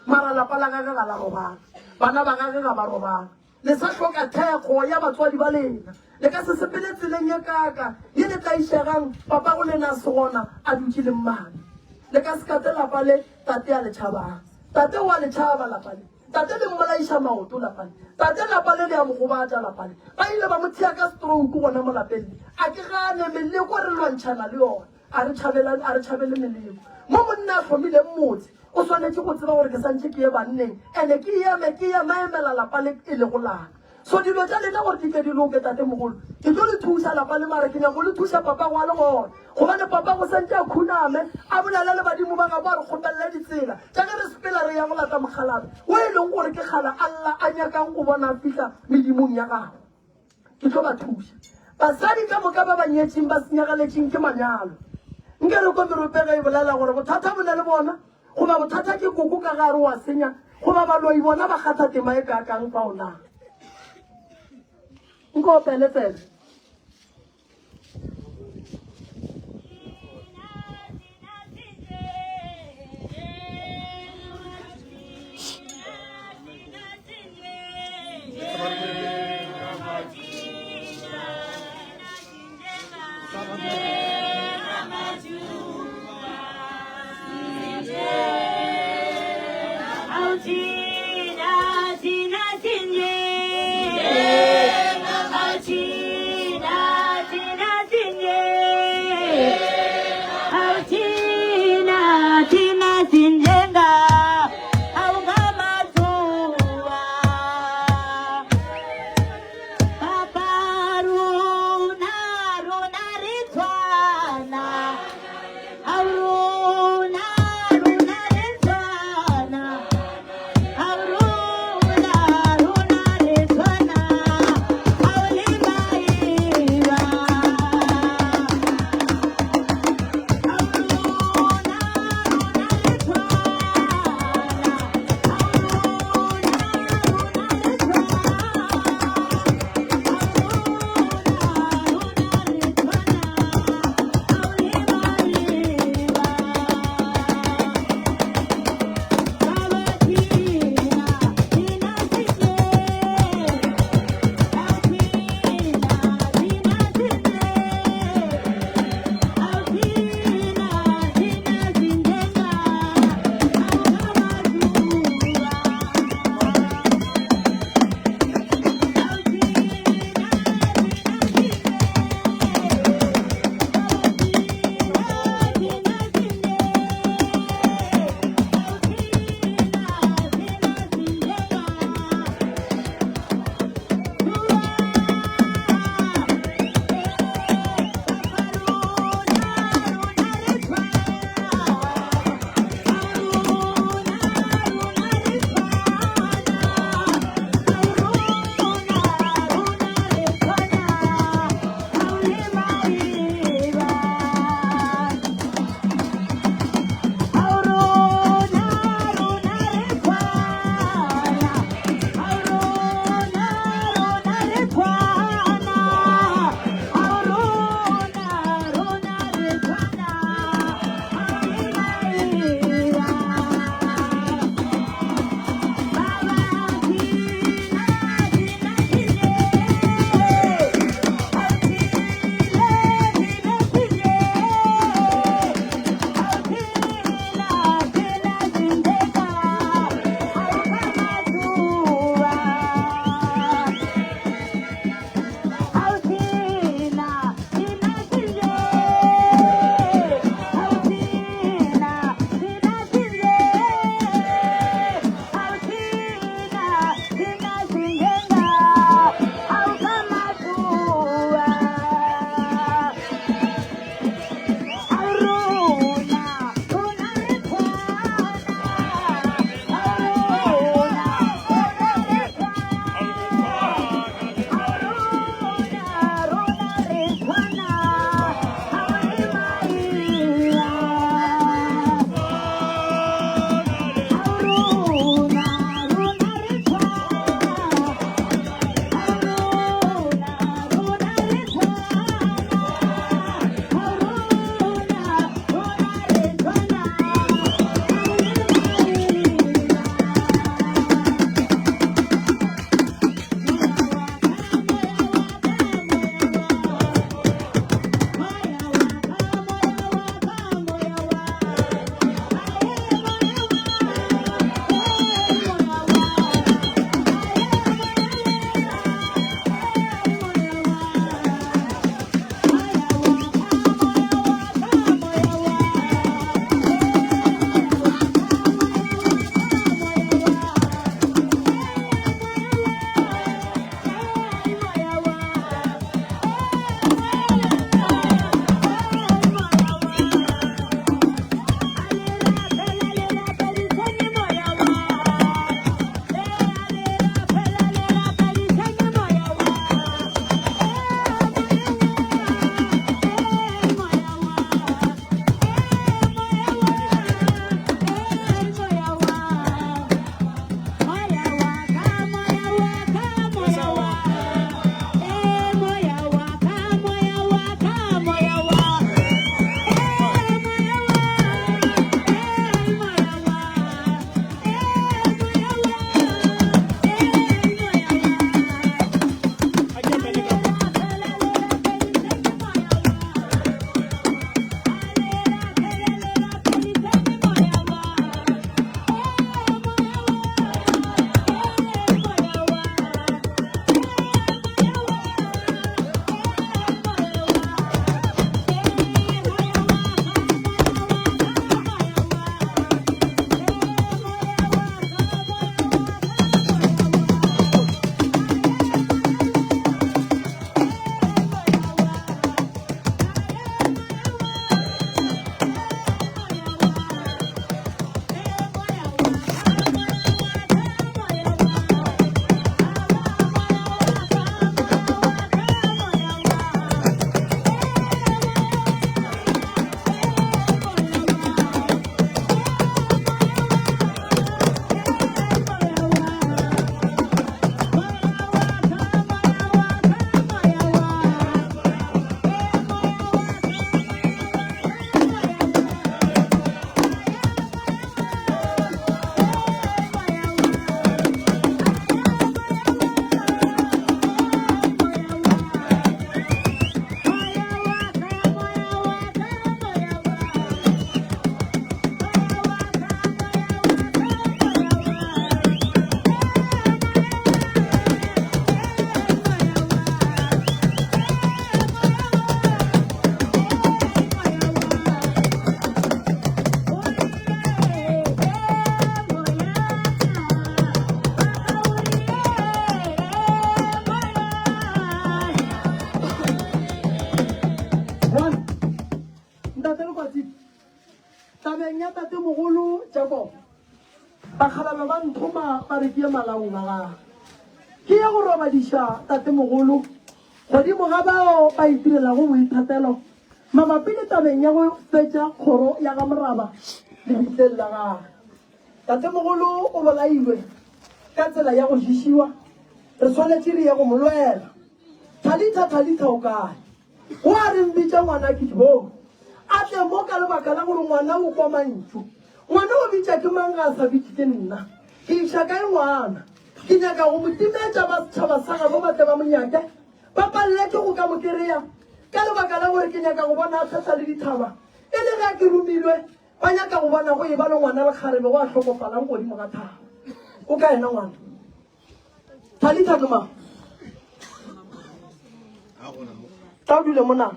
[SPEAKER 1] mara lapa la gage ga la robana bana ba gage ga ba robana le sa tlhoka thekgo ya batswadi ba lena le ka se sepele tseleng ye kaka ye le tla išegang papa go lena se gona a dutše le mmane le ka se kate lapa le tate a le tšhabang tate o a le tšhaba lapa le tate le mmolaiša maoto lapa le tate lapa le ya mogobatša lapa le ba ile ba mo thea ka stroke gona mo lapeng le a ke gane meleko re lwantšhana le yona a re tšhabele melemo mo monna a tlhomile mmotse o tshwanetse go tseba gore ke santse ke ye banneng and-e ke ya maemela lapa le e le go lana so dilo tša lena gore di tle di loke tatemogolo ke tlo le thusa lapa le mare ke nyako le thusa papa go a le gona gobane papa go santse a khuname a bolela le badimo ba ga bo a re kgopelela ditsela jaaka re sepela re ya go lata mogalabe o e leng gore ke kgala alla a nyakang go bona fitlha medimong ya gago ke tlo ba thusa basadi ka moka ba ba nyetseng ba senyagaletseng ke manyalo nke re ko meropega e bolela gore bothata bo na le bona goba bothata ke koko ka gare wa senya goba baloi bona ba kgatha tema e kakang fa o naga nke opelefele bakgalana ba nthoma ba re ke ye malaong a gaga ke ye go robadiša tatemogolo godimo ga bao ba itirelago boithatelo mabapi le tabeng ya go fetša kgoro ya ga Moraba le bitleng la gage. Tatemogolo o bolailwe ka tsela ya go šišiwa re tshwanetse re ye go mo lwela. Talitha o kae o a re mbitša ngwana ke bo a tle mo ka lebaka la gore ngwana o kwa mantšu ngwana o bitša ke mang ga a sa bitše ke nna ke iša kae ngwana ke nyaka go mo timetša ba setšhaba sa gabo ba tle ba monyake ba palele ke go ka mo kereya ka lebaka la gore ke nyaka go bona a tshasa le dithaba e le ga ke romilwe ba nyaka go bona go e ba le ngwana lekgarebe go a hlokofalang godimo ga thaba o ka ena ngwana Talitha ke mang ta o dule mona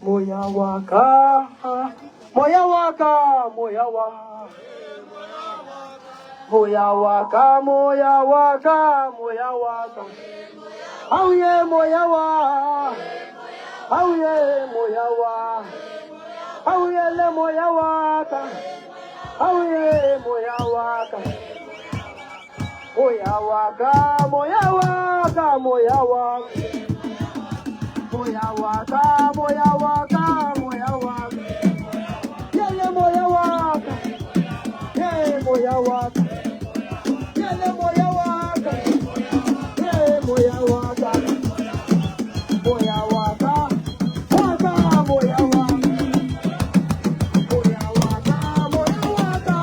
[SPEAKER 1] moya wa ka moya wa ka moya wa moya wa ka moya wa ka moya wa ka auye moya wa auye moya wa auye le moya wa ka auye moya wa ka moya wa ka moya wa ka moya wa moya wa ka moya wa ka moya wa yele moya wa ka ye moya wa ka yele moya wa ka ye moya wa ka moya wa ka moya wa moya wa moya wa ka moya wa ka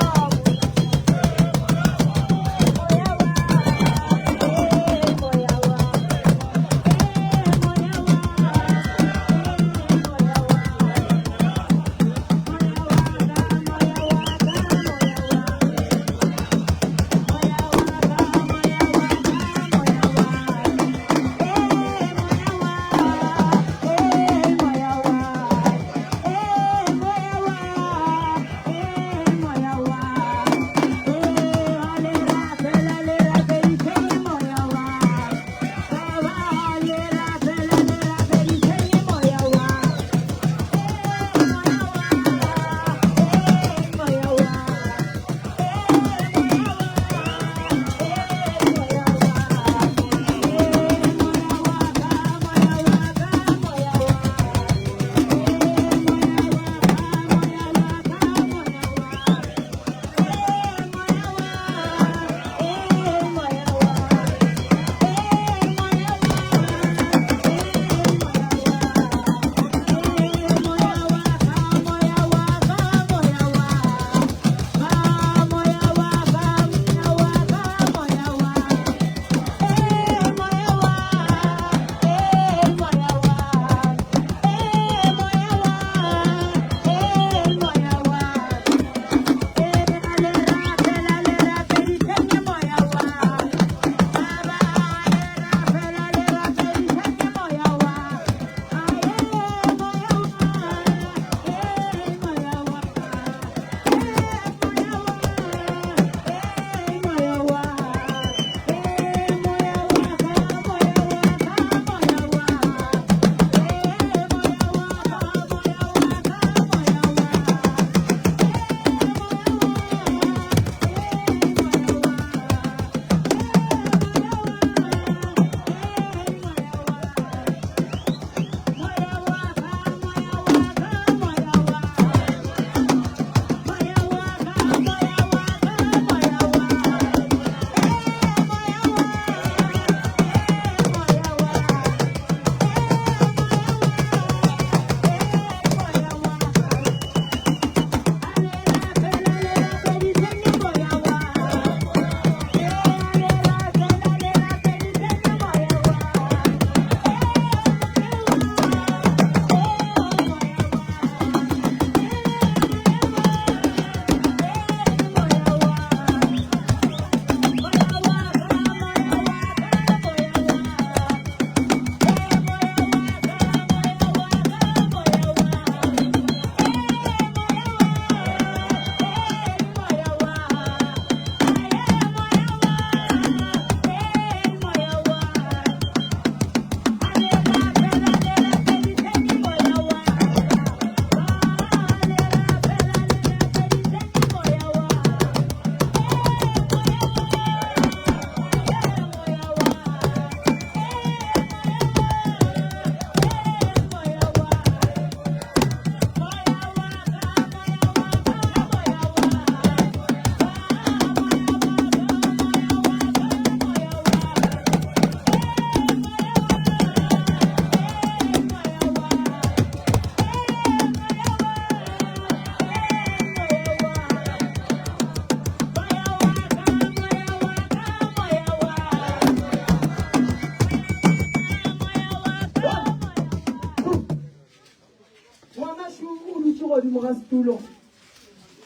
[SPEAKER 1] dutse godimo ga setulo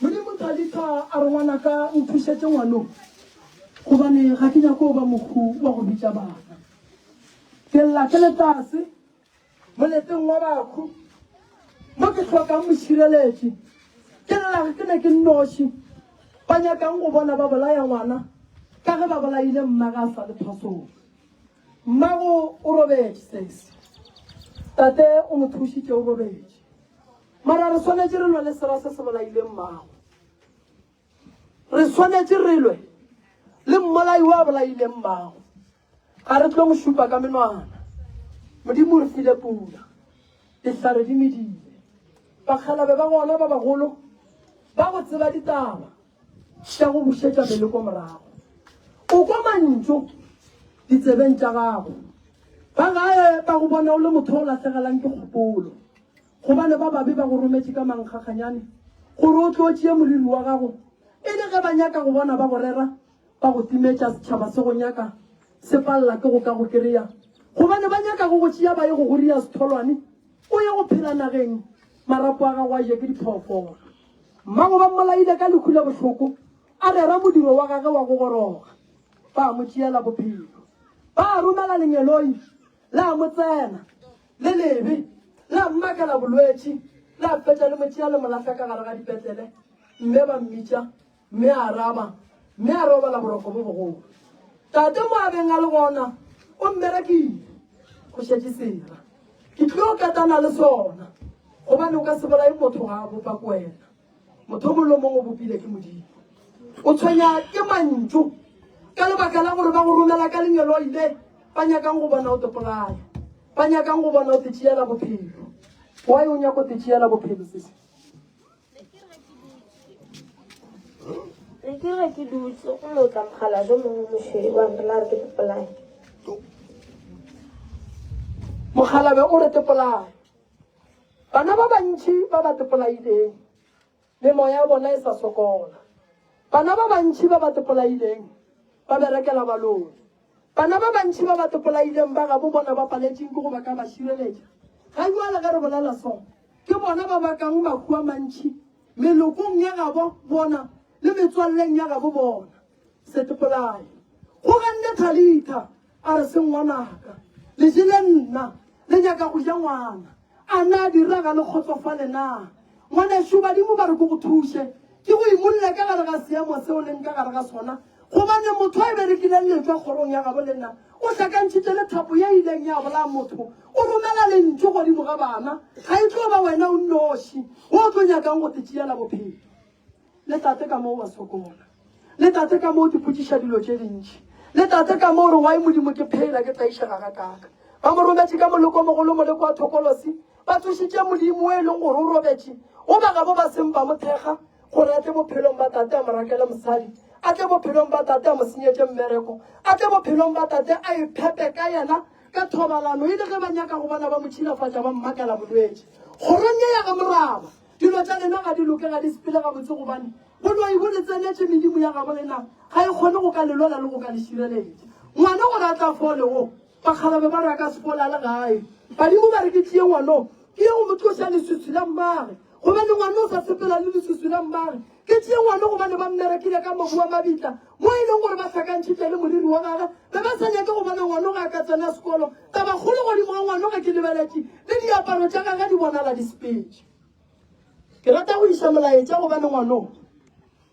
[SPEAKER 1] modimo Talita a re ngwanaka nthušetse ngwanong gobane ga ke nyako o ba mokhu wa go bitša bana ke lla ke letase moleteng wa bakhu mo ke tlhokang mošireletši ke lla ke ne ke nnoši ba nyakang go bona ba bolaya ngwana ka ge ba bolaile mmaga a sa le phasong mmago o robetše sese tate o mo thušitše o robetše mara re swanetše re lwe le sera se se bolaile mmago re swanetše re lwe le mmolai wa bolaile mmago ga re tlo mo šupa ka menwana modimo re file pula dihlare di medile bakgalabe ba gona ba bagolo ba go tseba ditaba tša go bušetša meleko morago o kwa mantšo ditsebeng tša gago ba gae ba go bona o le motho o latlhegelang ke kgopolo gobane ba babe ba go rometše ka mankgakganyane gore o tlo tšee moriri wa gago e le ge ba nyaka go bona ba go rera ba go timetša setšhaba se go nyaka se palela ke go ka go kry-a gobane ba nyaka go go tšea ba ye go goria setholwane o ye go phela nageng marapo a gago a je ke diphoofolo mmago ba mmolaile ka lekhu le bohloko a rera modiro wa gage wa go goroga ba mo tšeela bophelo ba romela lenyeloi la mo tsena le lebe la mmakela bolwetši la fetša le motšea le molafa ka gare ga dipetlele mme ba mmitša mme a rama mme a robala boroko bo bogolo tate mo abeng a le gona o mmerekile go šetše sera ke tlo katana le sona gobane o ka se bolae motho ga a bopa ko wena motho mo le mongwe o bopile ke modimo o tshwenya ke mantšo ka lebaka la gore ba go romela ka lenyelo ile ba nyakang go bona o topolaya ba nyakang go bona o te tšeela bophelo why o nyako te tšeela bophelo sese
[SPEAKER 3] le ke re ke dutse go lotla mogala jo mongwe mošweu wa mpela re ke topolaya
[SPEAKER 1] mogalabe o re topolaya bana ba bantšhi ba ba topolaileng memoya ya bona e sa sokola bana ba bantšhi ba ba topolaileng ba berekela baloi bana ba bantšhi ba ba topolaileng ba ga bo bona ba paletšeng ke go ba ka ba šireletša ga jwale ge re bolela sona ke bona ba bakang mahu a mantšhi melokong ya gabo bona le metswalleng ya gabo bona se topolaye go ganne Talita a re se ngwanaka le jele nna le nyaka go ja ngwana a na dira ga le kgotsofale na ngwaneso badimo ba re ko go thuše ke go imolle ka gare ga seemo seo leng ka gare ga sona gobane motho a e berekileng letswa kgorong ya gabo le nna o hlakantšhitše le thapo ya ileng ya bola motho o romela lentso godimo ga bana ga e tlo ba wena o nnoši o tlo nyakang go te tšeela bophelo le tate ka moo wa sokola le tate ka moo dipotšiša dilo tše dintšhi le tate ka moo re wa e modimo ke phela ke taišega ga kaka ba mo rometše ka moleko mogolo moleko wa thokolosi ba tsošitše modimo o e leng gore o robetše o ba gabo ba seng ba mothekga gore a tle bophelong ba tate a mo rakele mosadi a tle bophelong ba tate a mo senyetse mmereko a tle bophelong ba tate a iphepe ka yena ka thobalano e le ge ba nyaka go bona ba mo tšhilafatša ba mmakela bolwetše kgorong ye ya ga moraba dilo tša lena ga di loke ga di sepele gabotse gobane boloi bo le tsenetše medimo ya gabo lena ga e kgone go ka lelola le go ka le šireletša ngwana gore a tla fole o bakgalabe ba re a ka sefola le gae badimo ba re ke tšie ngwano ke ye go mo tloša leswiswi la mmage gobane ngwana o sa sepela le leswiswi la mmage ke tšie ngwana gobane ba mmerekile ka mobu wa mabitla mo e leng gore ba hlakantšhitše le moriri wa gage be ba sa nyake go bona ngwana ga a ka tsena sekolo taba kgolo godimo ga ngwana ga ke lebeletše le diaparo tša gage di bonala dispetše ke rata go iša molaetša gobane ngwanong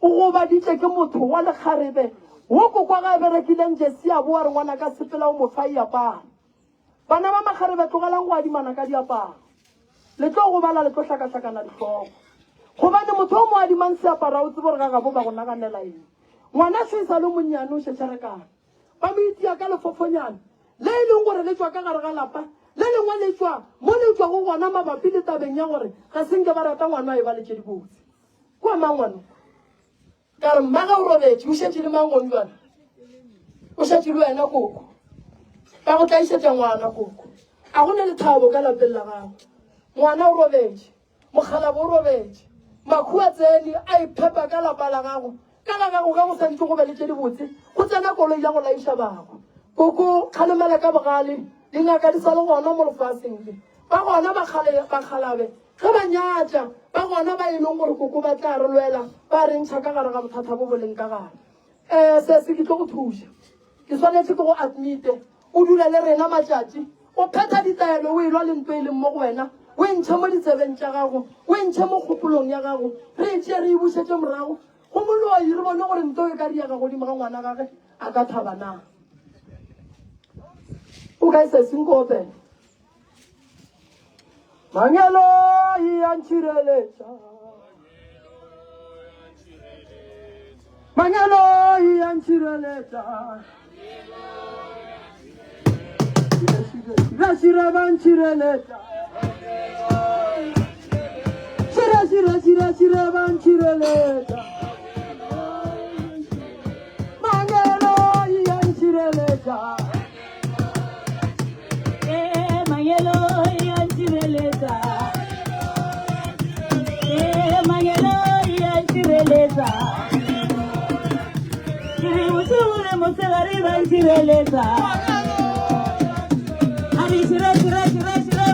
[SPEAKER 1] o gobaditše ke motho wa lekgarebe wo kokwa ga e berekileng jesi a boa re ngwana ka sepela o mofa iaparo bana ba makgarebe tlogelang go adimana ka diaparo le tlo go bala le tlo hlakahlakana ditlhogo gobane motho o mo adimang seaparo o tsebe gore ga gabo ba go naganela eng ngwana se sa le monnyane o šešerekana ba mo itia ka lefofonyana le e leng gore le tswa ka gare ga lapa le lengwe le tswa mo le tswa go gona mabapi le tabeng ya gore ga senke ba rata ngwana a e ba le tše dibotse kua mang ngwana ka re mmaga o robetše o šetše le mangoni bana o šetše le wena koko ka go tlaišetša ngwana koko a go ne le thabo ka lapeng la gago ngwana o robetše mogalabo o robetše makhu a tsene a iphepa ka lapa la gago ka ga gago ka go santse go be le tše dibotse go tsena koloi ya go laiša bago koko kgalemela ka bogale dingaka di sa le gona mo lefaseng le ba gona bakgalabe ga ba nyatla ba gona ba e leng gore koko ba tla re lwela ba re ntsha ka gare ga bothata bo boleng ka gare se se ke tlo go thuša ke tshwanetse ke go admite o dula le rena matšatši o phetha ditaelo o e lwa le ntho e leng mo go wena o e ntšhe mo ditsebeng tša gago o e ntšhe mo kgopolong ya gago re e tšee re e bušetse morago go moloi re bone gore ntho e ka diaga godimo ga ngwana gage a ka thaba na o ka e seseng ko opela manyalo e a ntšhireletša manyalo e a ntšhireletša shira ba ntšhireletša shira ba ntšhireletša manyalo e a ntšhireletša
[SPEAKER 3] Mangelo ya chireleza. Mangelo ya chireleza. Kiri usure mosegari ban chireleza. Ari shira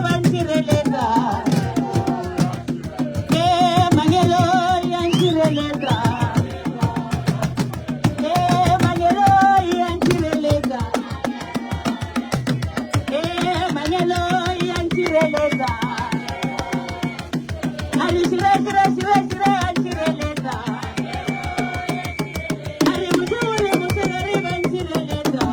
[SPEAKER 3] ban chireleza. Mangelo ya chireleza. Mangelo ya chireleza. Mangelo yang chireleza, hari shira yang chireleza, hari musuri ban chireleza,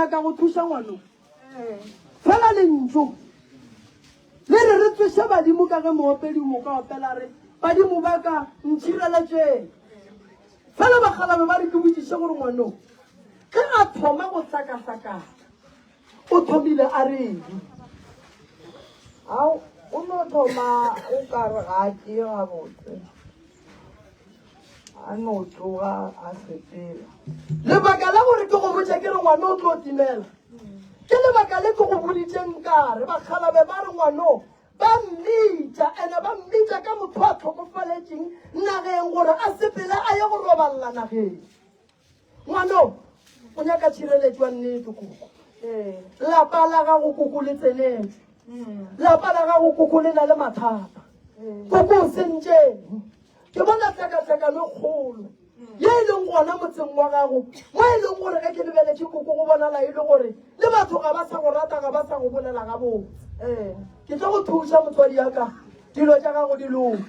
[SPEAKER 1] nyaka go thuša ngwano fela lentso le re tsoše badimo ka ge moopedi mo ka opela re badimo ba ka ntšhireletšeng fela bagalabe ba re ke botšiše gore ngwano ge a thoma go hlakahlakana o thomile a reng
[SPEAKER 2] ao o no thoma o ka re ga tee gabotse a no tloga a sepela
[SPEAKER 1] lebaka la gore ke go botša ke re ngwane o tlo timela ke lebaka le ke go boditseng kare bakgalabe ba re ngwano ba mmitša ande ba mmitša ka motho a tlhokofaletšeng nageng gore a sepele a ye go robalela nageng ngwano o nyaka tšhireletšwa nnete koko lapa la gago koko le tsenetse lapa la gago koko le na le mathata koko o sentšeng ke bona tlhakatlhakano kgolo ye e leng gona motseng wa gago mo e leng gore ge ke lebeletše koko go bonala e le gore le batho ga ba sa go rata ga ba sa go bolela ga botse ke tlo go thuša motswadi yaka dilo tša gago di loka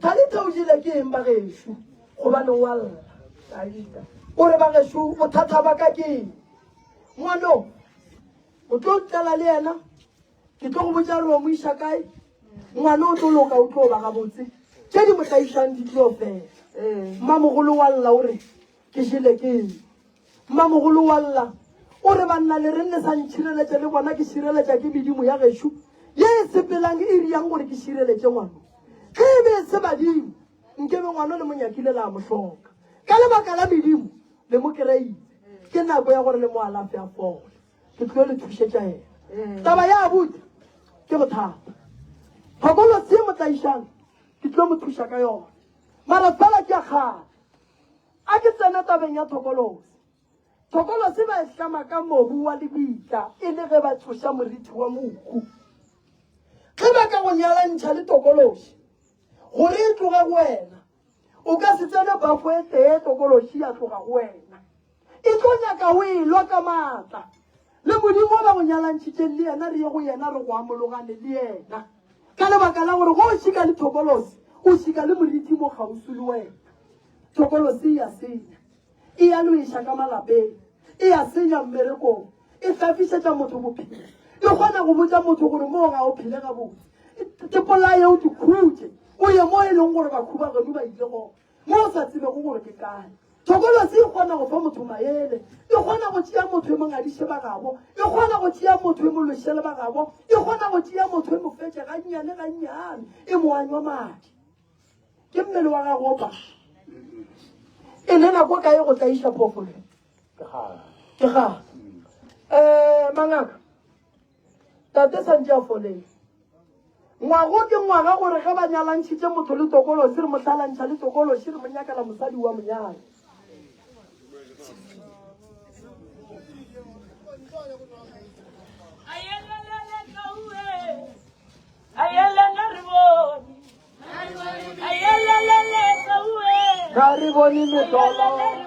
[SPEAKER 1] ga di theošile ke eng bagešo gobane wa lla ore bagešo bothata ba ka ke eng ngwano o tlo tlela le yena ke tlo go botša re wa mo iša kae ngwana o tlo loka o tlo ba gabotse tše di mo tlaišang di tlo fela mmamogolo wa lla o re ke šele ke eng mmamogolo wa lla o re banna le re nne sa ntšhireletša le bona ke šireletša ke medimo ya gešo ye e sepelang e riang gore ke šireletše ngwano ge e be se badimo nkebe ngwano le monyakile la mo hloka ka lebaka la medimo le mo kereile ke nako ya gore le mo alafe a fole ke tlo le thušetša ena taba ya abuti ke bothata phokolo se mo tlaišang ke tlo mo thuša ka yona mara fela ke a kgale a ke tsena tabeng ya thokolose thokolose ba e hlama ka mobu wa lebitla e le ge ba tsoša moriti wa moku ge ba ka go nyalantšha le tokolose gore e tloga go wena o ka se tsene bafo e tee tokolose ya tloga go wena e tlo nyaka o e lwa ka maatla le modimo ba go nyalantšhitšeng le yena re ye go yena re go amologane le yena ka lebaka la gore go o šika le thokolose o šika le moriti mo kgausi le wena thokolose e ya senya e ya loiša ka malapeng e ya senya mmerekong e hlafišetša motho bophelo e kgona go botša motho gore mo ga o phele ga botse ke pola yeo dikhutše o ye mo e leng gore bakhu ba geno ba ile gona mo o sa tsebego gore ke kae thokolose e kgona go fa motho maele e kgona go tšea motho e mongadiše ba gabo e kgona go tšea motho e mološele ba gabo e kgona go tšea motho e mo fetše gannyane gannyane e mo anywa madi ke mmele wa gago opa e le nako kae go tlaiša phofolo ke ga mangaka tate santse a foleng ngwago ke ngwaga gore ge ba nyalantšhitše motho le tokolose re mo hlalantšha le tokolose re mo nyakela mosadi wa monyalo ga re bone metolo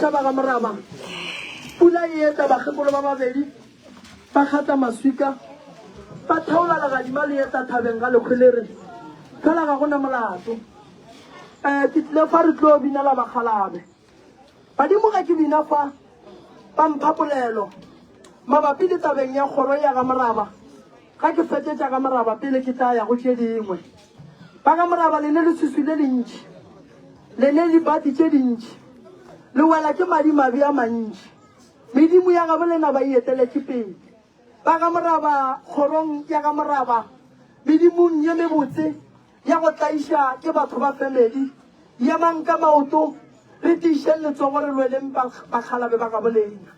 [SPEAKER 1] fitlha ba ga moraba pula e eta bagekolo ba babedi ba gata maswika ba thaola legadima le eta thabeng ga lekgwele re fela ga gona molato ke tlile fa re tlo binela bagalabe badimo ga ke bina fa ba mpha polelo mabapi le tabeng ya kgoro ya ga moraba ga ke fetetša ga moraba pele ke tla ya go tše dingwe ba ga moraba le ne le seswi le lentši le ne dipati tše dintši le wela ke madimabe a mantši medimo ya gabo lena ba eteletše pele ba ga moraba kgorong ya ga moraba medimong ye mebotse ya go tlaiša ke batho ba family ya manka maoto re tišeng letsogo re lweleng bakgalabe ba gabo lena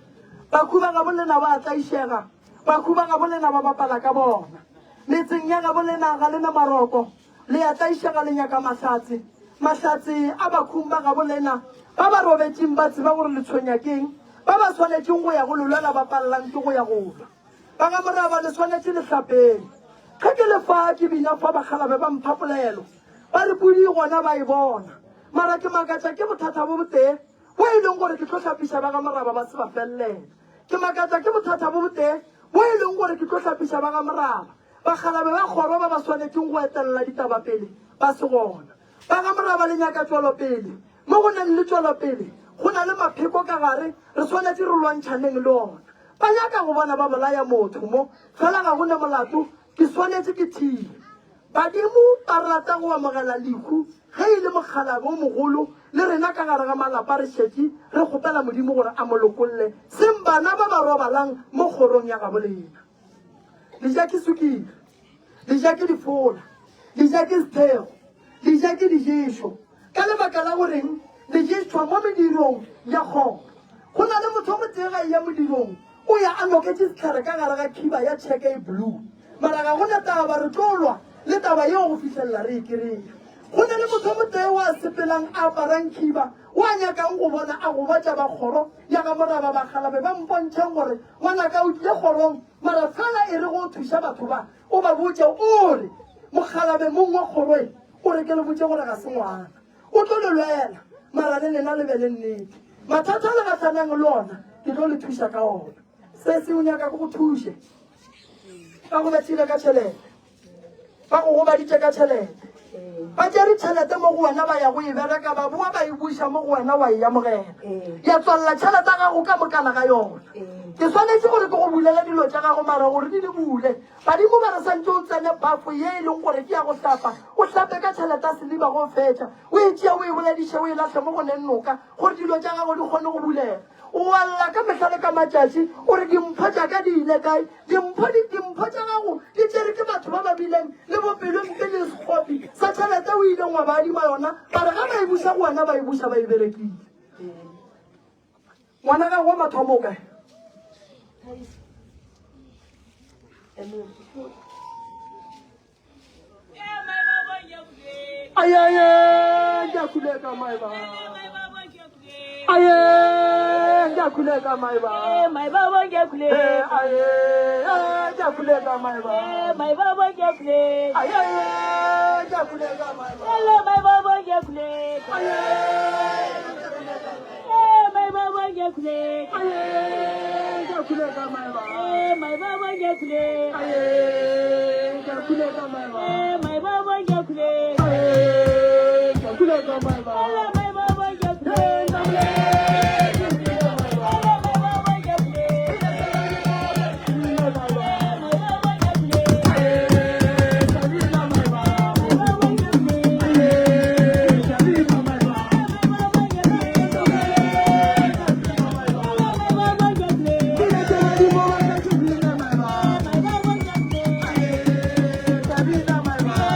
[SPEAKER 1] bakhu ba gabo lena ba tlaišega bakhu ba gabo lena ba bapala ka bona metseng ya gabo lena ga lena maroko le ya tlaišega le nyaka mahlatse a bakhung ba gabo lena ba ba robetšeng ba tseba gore le tshwenyakeng ba ba swanetšeng go ya go lolwela ba palelang ke go ya gola ba ga moraba le swanetše lehlapeng ge ke lefa ke bina fa bagalabe ba mpha polelo ba re pudi gona ba e bona mara ke makatša ke bothata bo botee bo e leng gore ke tlo hlapiša ba ga moraba ba se ba fellela ke makatša ke bothata bo botee bo e leng gore ke tlo hlapiša ba ga moraba bagalabe ba kgoro ba ba swanetšeng go etelela ditaba pele ba se gona ba ga moraba le nyaka tswelopele mo go nang le tswelopele go na le mapheko ka gare re swanetse re lwantšhaneng le ona ba nyaka go bona ba bolaya motho mo fela ga gona molato ke swanetse ke thile badimo ba rata go amogela lehu ge e le mogalabe o mogolo le rena ka gare ga malapa re šetše re kgopela modimo gore a molokolle seng bana ba ba robalang mo kgorong ya gabo lena le ja ke sukile le ja ke difola le ja ke sethego le ja ke diješo ka lebaka la goreng le jeswa mo medirong ya kgoro go na le motho o motega ya modirong o ya a noketse setlhare ka gare ga khiba ya tšheke e blue mara ga gona taba re tlolwa le taba yeo go fitlhelela re e kry-a go na le motho o motee o a sepelang a aparang khiba o a nyakang go bona a go batša ba kgoro ya ga moraba bagalabe ba mpontšheng gore ngwanaka o tlile kgorong mara fela e re go thuša batho ba o ba botse o re mogalabe mong wa kgoroe o re ke le botse gore ga se ngwana o tlo le lwela mara le lena le be le nnete mathata a le gatlanang le ona ke tlo le thuša ka ona se se o nyaka ko go thuše ba go bethile ka tšhelete ba go gobaditše ka tšhelete ba tšere tšhelete mo go wena ba ya go e bereka ba boa ba e buša mo go wena wa e amogela ya tswalela tšhelete ya gago ka mokana ga yona ke swanetse gore ke go bulela dilo tša gago mara gore di di bule badimo ba re santse o tsene bafo ye e leng gore ke ya go hlapa o hlape ka tšhelete a seliba go fetša o e tšea o e bolediše o e latlhe mo go nennoka gore dilo tša gago di kgone go bulega o walla ka mehla le ka matšatši o re dimpho tša ka di ile kae dimpho tša gago di tšere ke batho ba ba bileng le bopelo mpe le sekgopi sa tšhelete o ileng wa ba adima yona bare ga ba e buša go wena ba e buša ba e berekile ngwana ka go mathomo o kae ayaye ngiyakhuleka mayiba aye ngiyakhuleka mayiba
[SPEAKER 3] Maibaba ngiyakhuleka
[SPEAKER 1] aye ngiyakhuleka mayiba
[SPEAKER 3] Maibaba ngiyakhuleka
[SPEAKER 1] aye ngiyakhuleka mayiba
[SPEAKER 3] Hello maibaba ngiyakhuleka
[SPEAKER 1] aye
[SPEAKER 3] Maibaba ngiyakhuleka
[SPEAKER 1] aye ngiyakhuleka mayiba
[SPEAKER 3] Maibaba ngiyakhuleka
[SPEAKER 1] aye ngiyakhuleka mayiba
[SPEAKER 3] Maibaba ngiyakhuleka
[SPEAKER 1] aye ngiyakhuleka mayiba
[SPEAKER 3] Hello maibaba ngiyakhuleka
[SPEAKER 1] Sabina, my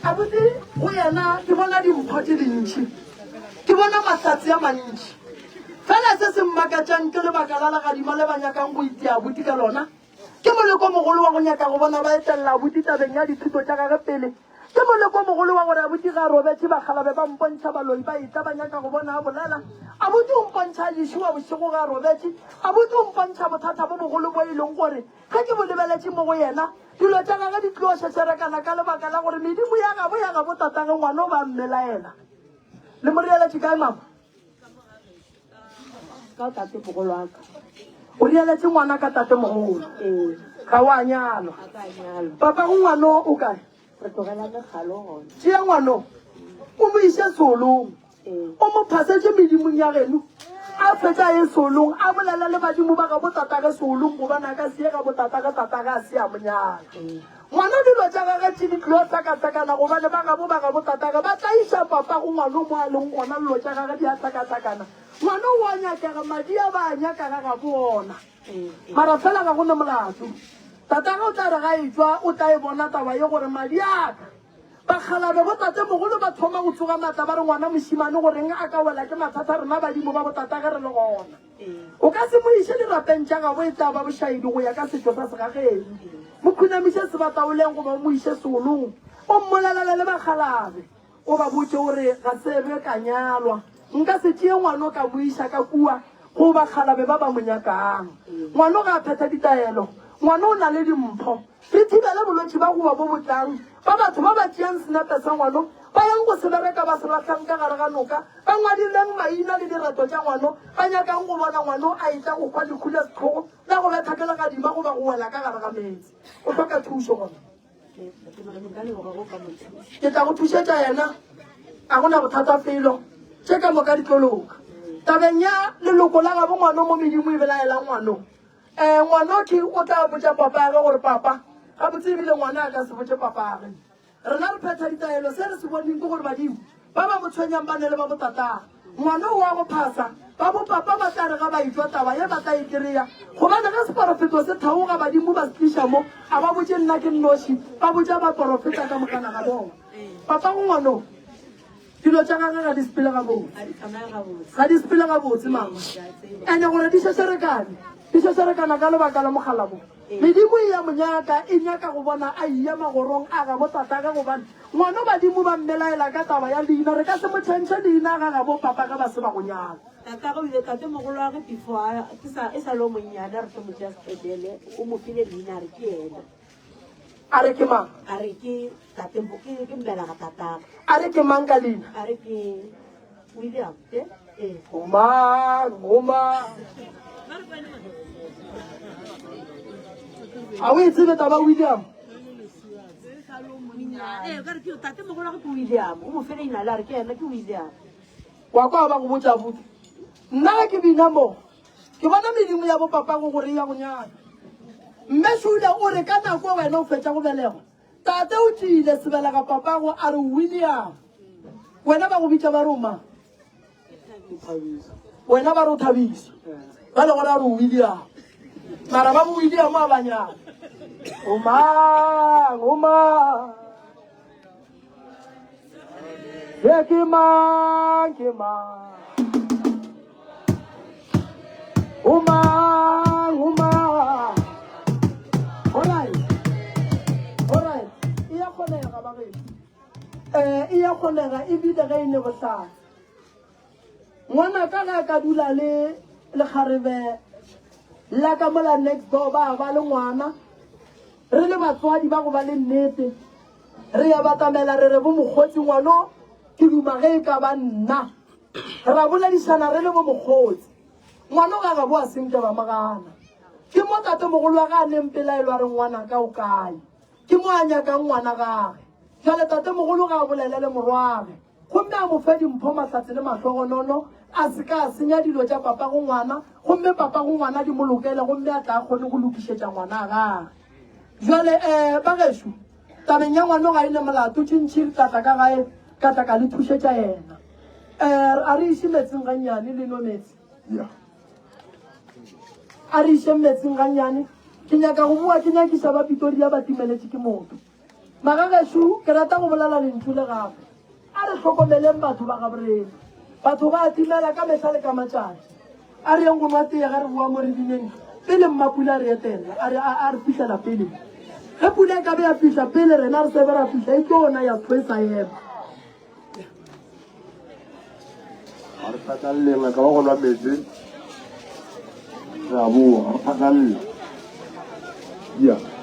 [SPEAKER 1] abuti go yena ke bona dimpho tse dintšhi ke bona matsatsi a mantši fela se se mmakatšang ke lebaka la legadima le ba nyakang go itia abuti ka lona ke moleko mogolo wa go nyaka go bona ba etelela abuti tabeng ya dithuto tša gage pele ke moleko mogolo wa gore abuti ga robetse bagalabe ba mpontšha baloi ba eta ba nyaka go bona a bolela abuti o mpontšha ješoa bošego ga robetse abuti o mpontšha bothata bo bogolo bo e leng gore ge ke bo lebeletše mo go yena dilo tša gage di tlo šešerekana ka lebaka la gore medimo ya gabo tatage ngwana o ba mmelaela le moreeletše kae mama ka tate mogolo wa ka o reeletše ngwana ka tate mogolo ga o a nyalwa papa go ngwano o kae re tlogela megalo gona tšea ngwano o mo ise solong o mo phasetse medimong ya geno a fetsa e solong a bolela le badimo ba ga botatage solong gobana ka sie ga botatage a se a monyala ngwana dilo tša gage tše di tlo tlakatlakana gobane ba ga botatage ba tla isa papa go ngwana mo a leng gona dilo tša gage di a tlakatlakana ngwana o a nyakega madi a ba a nyakaga ga bona mara fela ga gone molato tataga o tla re ga e tswa o tla e bona taba ye gore madi aka bagalabe botate mogolo ba thoma go tsoga maatla ba re ngwana mošimane goreng a ka wela ke mathata rena badimo ba botatage re le gona o ka se mo ise dirapeng tša gabo e tla ba bošaedi go ya ka setso sa segageng mo khunamiše sebataoleng goba mo ise solong o mmolelele le bagalabe o ba botse gore ga sebe ka nyalwa nka se tšee ngwana o ka moisa ka kua go bagalabe ba ba monyakang ngwana o ga phetha ditaelo ngwana o na le dimpho re thibele bolwetse ba goba bo botlang ba batho ba ba tšeang senepe sa ngwano ba yang go se bereka ba se latlhang ka gare ga noka ba ngwadileng maina le direto tša ngwano ba nyakang go bona ngwano a etla go kgwa dikhula setlhogo la go bethakela gadima go ba go wela ka gare ga metsi o tlhoka thuso gona ke tla go thušetša yena a gona bothata felo tše ka moka di tloloka tabeng ya leloko la gabo ngwano mo medimo e belaelang ngwano ngwana ke o tla botša papa ya ge gore papa ga botse ebile ngwana a ka se botse papa age rena re phetha ditaelo se re se boneng ke gore badimo ba ba mo tshwenyang ba ne le ba botataga ngwana o wa go phasa ba bopapa ba tla re ga ba etswa taba ye ba tla e kry-a gobane ge seporofeto se theoga badimo ba se tliša mo a ba botse nna ke nnoši ba botša baporofeta ka mokana ga bona papa go ngwanong dilo tša gage ga di sepele gabotse mama ande gore di šešerekana ka lebaka la mogalabo medimo e ya monyaka e nyaka go bona a ia magorong a ga botataka gobane ngwana badimo ba mmelaela ka taba ya leina re ka se mo tšhentšhe leina ga ga bo papa ka ba se ba go nyala
[SPEAKER 4] tataga o ile tate mogolo wa ge before e sa lo monnyane re tlo motšea sepedele o mo file leina a re ke ena
[SPEAKER 1] a re ke mang
[SPEAKER 4] a re ke ke mmela ga tataga
[SPEAKER 1] a re ke mang ka leina
[SPEAKER 4] a re ke William
[SPEAKER 1] goma a o e tsebe taba William
[SPEAKER 4] tate mogolo wa ge ke William o mo file leina le a re ke ena ke William
[SPEAKER 1] wa kwa ba go botša botse nna ga ke bina mo ke bona medimo ya bopapa go gore ya go nyana mme Suda o re ka nako wena o fetša go belegwa tate o tlile sebelega papago a re William wena ba go bitša ba roma wena ba re o Thabisa ba le gore a re William mara ba bo William a banyana oma ke mang uma alright iya kgonega ba ge iya kgonega e bile ge e ne bohlale ngwana ka ga ka dula le lekgarebe la ka mola next door ba le ngwana re le batswadi ba go ba le nnete re ya batamela re re bo mokgotsi ngwano ke duma ge e ka ba nna ra boledišana re le bo mokgotsi ngwana ga ga bo a senke ba magana ke mo tate mogolo wa ga a neng pelaelo a re ngwana ka o kae ke mo a nyakang ngwana gage jale tate mogolo ga a bolelele morwage gomme a mo fe dimpho mahlatse le mahlogonono a se ka a senya dilo tša papa go ngwana gomme papa go ngwana di mo lokele gomme a tla kgone go lokišetša ngwana a gage jale ba gešo tabeng ya ngwana ga ene molato tšintšhi ka tla ka gae ka tla ka le thušetša yena a re iše metseng gannyane le no metsi a re iše metseng gannyane ke nyaka go bua ke nyakiša ba Pitori ya ba timeletše ke motho magagesho ke rata go bolela lentho le gago a re tlhokomeleng batho ba gaborena batho ba timela ka mehla le ka matšatši a re yeng go nwa tee ga re boa mo redineng pele mmapula re etela a re fitlhela pele ge pula e ka be ya fitlha pele rena re sebe ra fitlha e ke ona ya tho e sa ema
[SPEAKER 5] a re phatlalleng ka ba go nwa metsi re a boa re phatlalle yeah